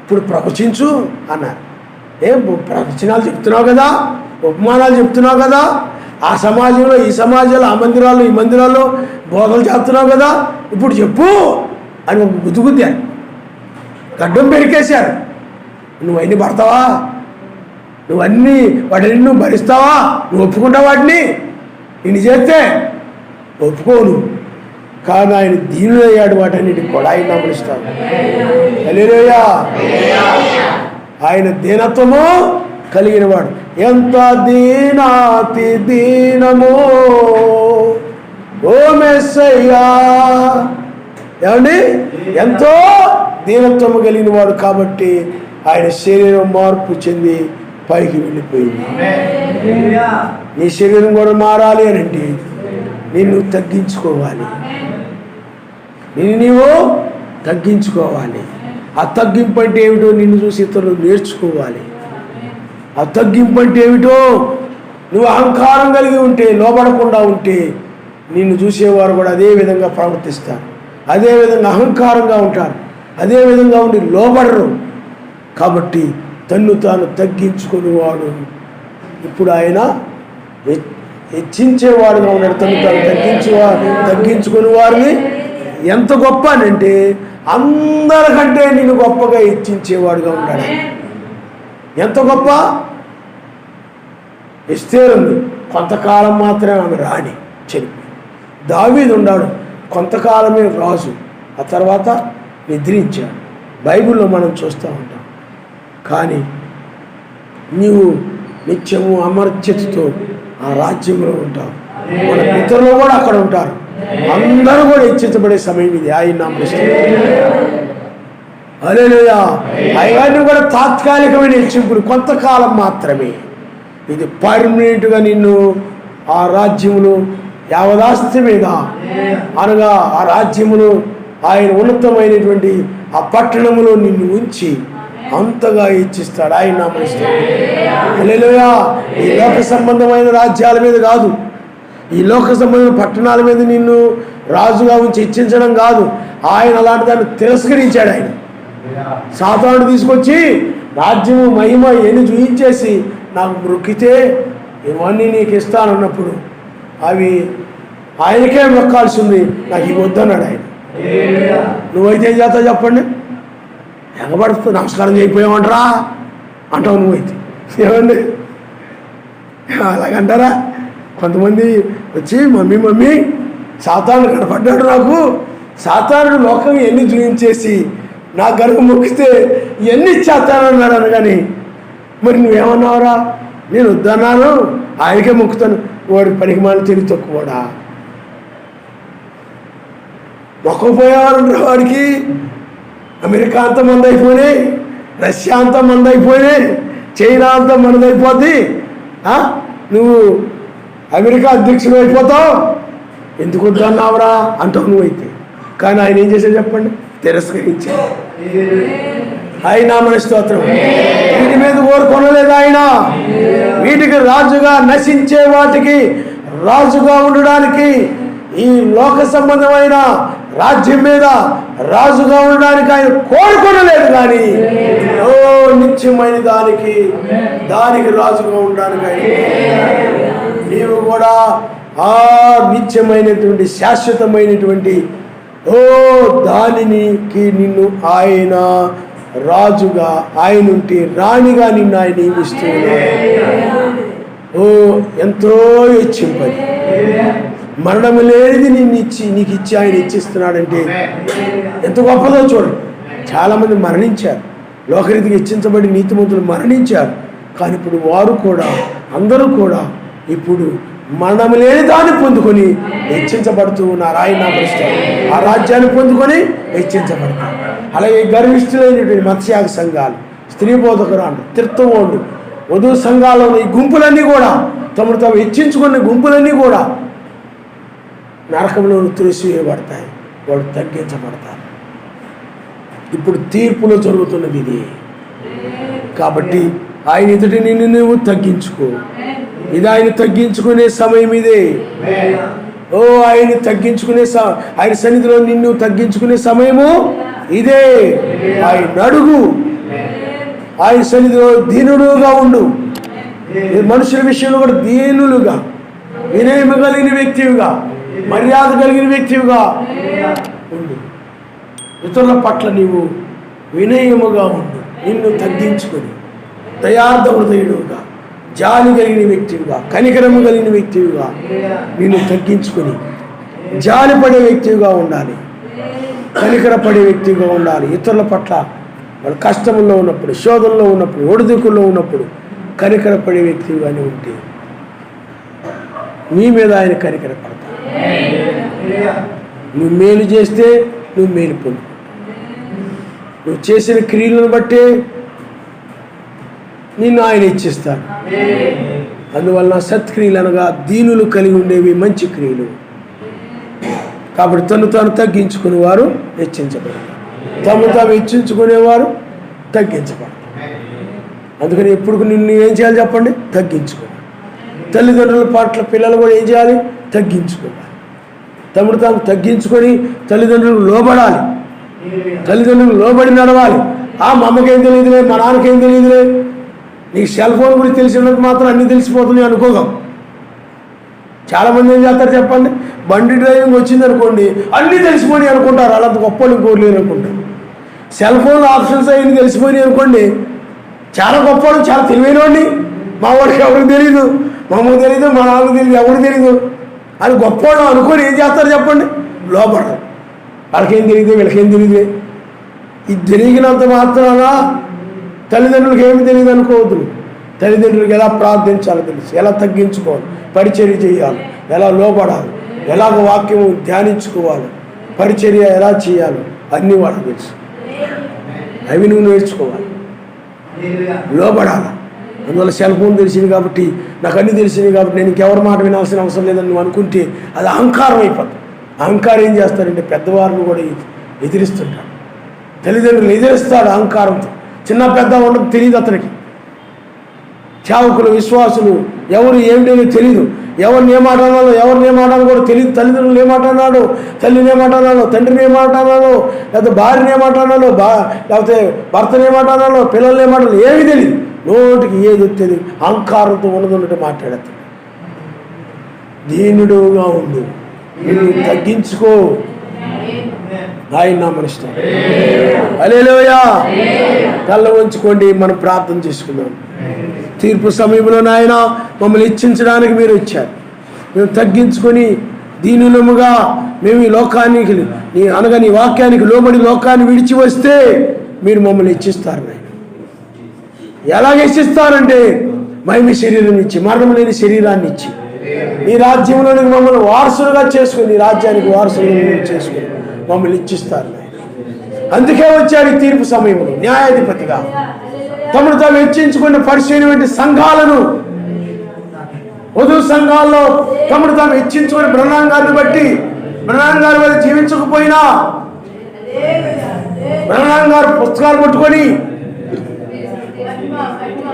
ఇప్పుడు ప్రవచించు అన్నారు. ఏం ప్రవచనాలు చెప్తున్నావు కదా, ఉపమానాలు చెప్తున్నావు కదా, ఆ సమాజంలో ఈ సమాజంలో ఆ మందిరాల్లో ఈ మందిరాల్లో బోధలు చేస్తున్నావు కదా, ఇప్పుడు చెప్పు అని ఒక గుద్దుగుద్దారు. గడ్డం పెరికేశారు. నువ్వన్నీ పడతావా? నువ్వన్నీ వాటిని నువ్వు భరిస్తావా? నువ్వు ఒప్పుకుంటావు వాటిని? నిన్ను చేస్తే ఒప్పుకోను. కానీ ఆయన దీనులయ్యాడు, వాటన్నిటికి కూడా ఆయన నమరిస్తాడు. హల్లెలూయా. ఆయన దీనత్వము కలిగిన వాడు. ఎంత దీనాతి దీనమో ఓ మెస్సయ్యా. ఏమండి, ఎంతో దీనత్వము కలిగిన వాడు కాబట్టి ఆయన శరీరం మార్పు చెంది పైకి వెళ్ళిపోయింది. నీ శరీరం కూడా మారాలి అని అంటే నిన్ను తగ్గించుకోవాలి, నీవు తగ్గించుకోవాలి. ఆ తగ్గింపు అంటే ఏమిటో నిన్ను చూసి ఇతరులు నేర్చుకోవాలి. ఆ తగ్గింపు అంటే ఏమిటో, నువ్వు అహంకారం కలిగి ఉంటే, లోబడకుండా ఉంటే నిన్ను చూసేవారు కూడా అదే విధంగా ప్రవర్తిస్తారు, అదే విధంగా అహంకారంగా ఉంటారు, అదే విధంగా ఉండి లోబడరు. కాబట్టి తన్ను తాను తగ్గించుకునేవాడు ఇప్పుడు ఆయన హెచ్చించేవాడుగా ఉన్నాడు. తను తాను తగ్గించుకునే వారిని ఎంత గొప్ప అంటే అందరికంటే నేను గొప్పగా హెచ్చించేవాడుగా ఉన్నాడు. ఎంత గొప్ప! ఎస్తేరు ఉంది, కొంతకాలం మాత్రమే ఆమె రాణి, చనిపోయి. దావీదు ఉన్నాడు, కొంతకాలమే రాజు, ఆ తర్వాత నిద్రించాడు. బైబిల్లో మనం చూస్తూ ఉంటాం. కానీ నీవు నిత్యము అమర్త్యతతో ఆ రాజ్యంలో ఉంటావు. మన పితరులు కూడా అక్కడ ఉంటారు. అందరూ కూడా హెచ్చించబడే సమయం ఇది. ఆయన నామములో హల్లెలూయా. అవన్నీ కూడా తాత్కాలికమైన హెచ్చింపులు, కొంతకాలం మాత్రమే. ఇది పర్మనెంట్గా నిన్ను ఆ రాజ్యములు యావదాస్తి మీద అనగా ఆ రాజ్యములు ఆయన ఉన్నతమైనటువంటి ఆ పట్టణములో నిన్ను ఉంచి అంతగా హెచ్చిస్తాడు. ఆయన నామములో హల్లెలూయా. ఈ లోక సంబంధమైన రాజ్యాల మీద కాదు, ఈ లోక సంబంధమైన పట్టణాల మీద నిన్ను రాజుగా ఉంచి హెచ్చించడం కాదు. ఆయన అలాంటి దాన్ని తిరస్కరించాడు. ఆయన సాతానుడు తీసుకొచ్చి రాజ్యము మహిమ ఎన్ని చూయించేసి నాకు మొక్కితే ఇవన్నీ నీకు ఇస్తానన్నప్పుడు అవి ఆయనకే మొక్కాల్సి ఉంది, నాకు ఇవి వద్దన్నాడు ఆయన. నువ్వైతే ఏం చేస్తావు చెప్పండి? ఎగబడుతూ నమస్కారం చేయకపోయామంటారా అంటావు నువ్వైతే. ఏమండి అలాగంటారా? కొంతమంది వచ్చి మమ్మీ మమ్మీ సాతాను కనపడ్డాడు నాకు, సాతానుడు లోకం ఎన్ని చూయించేసి నా గర్భ మొక్కితే ఇవన్నీ ఇచ్చేస్తానన్నాడు అనగాని మరి నువ్వేమన్నావురా? నేను వద్దన్నాను, ఆయనకే మొక్కుతాను. వాడి పనికి మాన తెలివి తక్కువడా? మొక్కపోయేవాడు వాడికి అమెరికా అంతా మందైపోయినాయి, రష్యా అంతా మందైపోయినాయి, చైనా అంతా మనదైపోద్ది. నువ్వు అమెరికా అధ్యక్షుడు అయిపోతావు, ఎందుకు వద్దన్నావురా అంటావు నువ్వైతే. కానీ ఆయన ఏం చేశాడు చెప్పండి? తిరస్కరించాడు. ఆయన మన స్తోత్రం. వీటి మీద కోరుకొనలేదు ఆయన. వీటికి రాజుగా, నశించే వాటికి రాజుగా ఉండడానికి, ఈ లోక సంబంధమైన రాజ్యం మీద రాజుగా ఉండడానికి ఆయన కోరుకొనలేదు. కానీ నిత్యమైన దానికి రాజుగా ఉండడానికి ఆయన. నీవు కూడా ఆ నిత్యమైనటువంటి శాశ్వతమైనటువంటి దానికి నిన్ను ఆయన రాజుగా, ఆయన ఉంటే రాణిగా నిన్ను ఆయన నియమిస్తూ ఉన్నాడు. ఎంతో హెచ్చింపది, మరణం లేనిది నీకు ఇచ్చి ఆయన ఇచ్చిస్తున్నాడంటే ఎంత గొప్పదో చూడండి. చాలామంది మరణించారు, లోకరీతికి హెచ్చించబడి నీతిమంతులు మరణించారు. కానీ ఇప్పుడు వారు కూడా, అందరూ కూడా ఇప్పుడు మరణం లేని దాన్ని పొందుకొని హెచ్చించబడుతూ ఉన్నారు. ఆయన నామములో ఆ రాజ్యాన్ని పొందుకొని హెచ్చించబడతారు. అలాగే గర్విష్ఠులైనటువంటి మత్స్యాగ సంఘాలు, స్త్రీ బోధకురాలు, తీర్థవండు, వధువు సంఘాల్లో ఈ గుంపులన్నీ కూడా తమను తాము హెచ్చించుకున్న గుంపులన్నీ కూడా నరకంలో త్రోసివేయబడతాయి, వాడు తగ్గించబడతారు. ఇప్పుడు తీర్పులో జరుగుతున్నది ఇది. కాబట్టి ఆయన ఎదుటి నిన్ను నువ్వు తగ్గించుకో. ఇది ఆయన తగ్గించుకునే సమయం ఇదే. ఆయన తగ్గించుకునే ఆయన సన్నిధిలో నిన్ను తగ్గించుకునే సమయము ఇదే. ఆయన అడుగు, ఆయన సన్నిధిలో దీనుడుగా ఉండు. మనుషుల విషయంలో కూడా దీనులుగా, వినయము కలిగిన వ్యక్తివిగా, మర్యాద కలిగిన వ్యక్తివిగా ఉండు. ఇతరుల పట్ల నీవు వినయముగా ఉండు. నిన్ను తగ్గించుకొని దయార్థ హృదయుడుగా, జాలి కలిగిన వ్యక్తివిగా, కనికరము కలిగిన వ్యక్తివిగా నిన్ను తగ్గించుకొని జాలిపడే వ్యక్తివిగా ఉండాలి, కనికరపడే వ్యక్తిగా ఉండాలి. ఇతరుల పట్ల వాళ్ళు కష్టంలో ఉన్నప్పుడు, శోధనలో ఉన్నప్పుడు, ఒడిదుకుల్లో ఉన్నప్పుడు కనికరపడే వ్యక్తిగానే ఉంటే నీ మీద ఆయన కనికరపడతాడు. నువ్వు మేలు చేస్తే నువ్వు మేలు పొందు. నువ్వు చేసిన క్రియలను బట్టే నిన్ను ఆయన ఇచ్చిస్తాడు. అందువలన సత్క్రియలు అనగా దీనులు కలిగి ఉండేవి మంచి క్రియలు. కాబట్టి తను తాను తగ్గించుకునేవారు హెచ్చించబడతారు, తను తాను హెచ్చించుకునేవారు తగ్గించబడతారు. అందుకని ఎప్పుడు నిన్ను ఏం చేయాలి చెప్పండి? తగ్గించుకోవాలి. తల్లిదండ్రుల పట్ల పిల్లలు కూడా ఏం చేయాలి? తగ్గించుకోవాలి. తమను తాము తగ్గించుకొని తల్లిదండ్రులకు లోబడాలి, తల్లిదండ్రులకు లోబడి నడవాలి. మా అమ్మకేం తెలియదులే, మా నాన్నకేం తెలియదులే, నీకు సెల్ ఫోన్ గురించి తెలిసినందుకు మాత్రం అన్నీ తెలిసిపోతున్నాయి అనుకోగం. చాలామంది ఏం చేస్తారు చెప్పండి? బండి డ్రైవింగ్ వచ్చింది అనుకోండి, అన్నీ తెలిసిపోయి అనుకుంటారు. అలాంటి గొప్పలు కోరలేరు అనుకుంటారు. సెల్ ఫోన్ ఆప్షన్స్ అవన్నీ తెలిసిపోయినాయి అనుకోండి, చాలా గొప్పవాడు, చాలా తెలివైన వాడిని, మా వాడికి ఎవరికి తెలియదు, మా అమ్మకు తెలియదు, మా నాన్నకు తెలియదు, ఎవరికి తెలియదు అని గొప్పవాడు అనుకొని ఏం చేస్తారు చెప్పండి? లోపడరు. వాళ్ళకేం తెలియదు, వీళ్ళకేం తెలియదు. ఇది జరిగినంత మాత్రాన తల్లిదండ్రులకు ఏమి తెలియదు అనుకోవద్దు. తల్లిదండ్రులకు ఎలా ప్రార్థించాలో తెలుసు, ఎలా తగ్గించుకోవాలి, పరిచర్య చేయాలి, ఎలా లోపడాలి, ఎలాగ వాక్యము ధ్యానించుకోవాలో, పరిచర్య ఎలా చేయాలో అన్నీ వాళ్ళకి తెలుసు. అవి నువ్వు నేర్చుకోవాలి, లోబడాలి. అందువల్ల సెల్ ఫోన్ తెలిసింది కాబట్టి, నాకు అన్నీ తెలిసింది కాబట్టి నేను ఇంకెవరి మాట వినాల్సిన అవసరం లేదని నువ్వు అనుకుంటే అది అహంకారం అయిపోతుంది. అహంకారం ఏం చేస్తారంటే పెద్దవారిని కూడా ఎదిరిస్తుంటాడు, తల్లిదండ్రులు ఎదిరిస్తాడు అహంకారంతో. చిన్న పెద్ద ఉండదు తెలియదు అతనికి. సేవకులు, విశ్వాసులు ఎవరు ఏమిటో తెలియదు, ఎవరిని ఏమాటన్నాడో ఎవరిని ఏమాటాలో కూడా తెలియదు. తల్లిదండ్రులు ఏమాటన్నాడు, తల్లిని ఏమాటన్నాడు, తండ్రిని ఏమాటన్నాడు, లేకపోతే భార్యని ఏమాటన్నాడు, లేకపోతే భర్తని ఏమాటన్నాడు, పిల్లల్ని ఏమాటన్నాడు, ఏమీ తెలియదు. నోటికి ఏది వచ్చేది అహంకారంతో ఉన్నదన్నట్టు మాట్లాడతాడు. దీనుడుగా ఉండు, నిన్ను తగ్గించుకో, ఆయన నామనిస్తాడు. హల్లెలూయా. కళ్ళ ఉంచుకోండి, మనం ప్రార్థన చేసుకుందాం. తీర్పు సమయంలో నాయన మమ్మల్ని హెచ్చించడానికి మీరు వచ్చారు. మేము తగ్గించుకొని దీనులముగా మేము ఈ లోకానికి అనగా నీ వాక్యానికి లోబడి లోకాన్ని విడిచి వస్తే మీరు మమ్మల్ని హెచ్చిస్తారు నాయన. ఎలాగ హెచ్చిస్తారంటే మహిమ శరీరం ఇచ్చి, మరణం లేని శరీరాన్ని ఇచ్చి, నీ రాజ్యంలోనికి మమ్మల్ని వారసులుగా చేసుకుని, నీ రాజ్యానికి వారసులుగా చేసుకుని మమ్మల్ని ఇచ్చిస్తారు నాయన. అందుకే వచ్చాడు ఈ తీర్పు సమయంలో న్యాయాధిపతిగా. తమను తాము హెచ్చించుకున్న పరిచయమైన సంఘాలను, వధు సంఘాల్లో తమను తాము హెచ్చించుకుని బ్రహ్మాం గారిని బట్టి, బ్రహ్మాం గారి వల్ల జీవించకపోయినా బ్రహ్మాం గారు పుస్తకాలు పట్టుకొని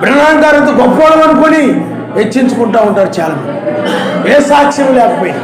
బ్రహ్మాం గారు గొప్పవాళ్ళు అనుకొని హెచ్చించుకుంటూ ఉంటారు చాలా మంది, ఏ సాక్ష్యం లేకపోయినా.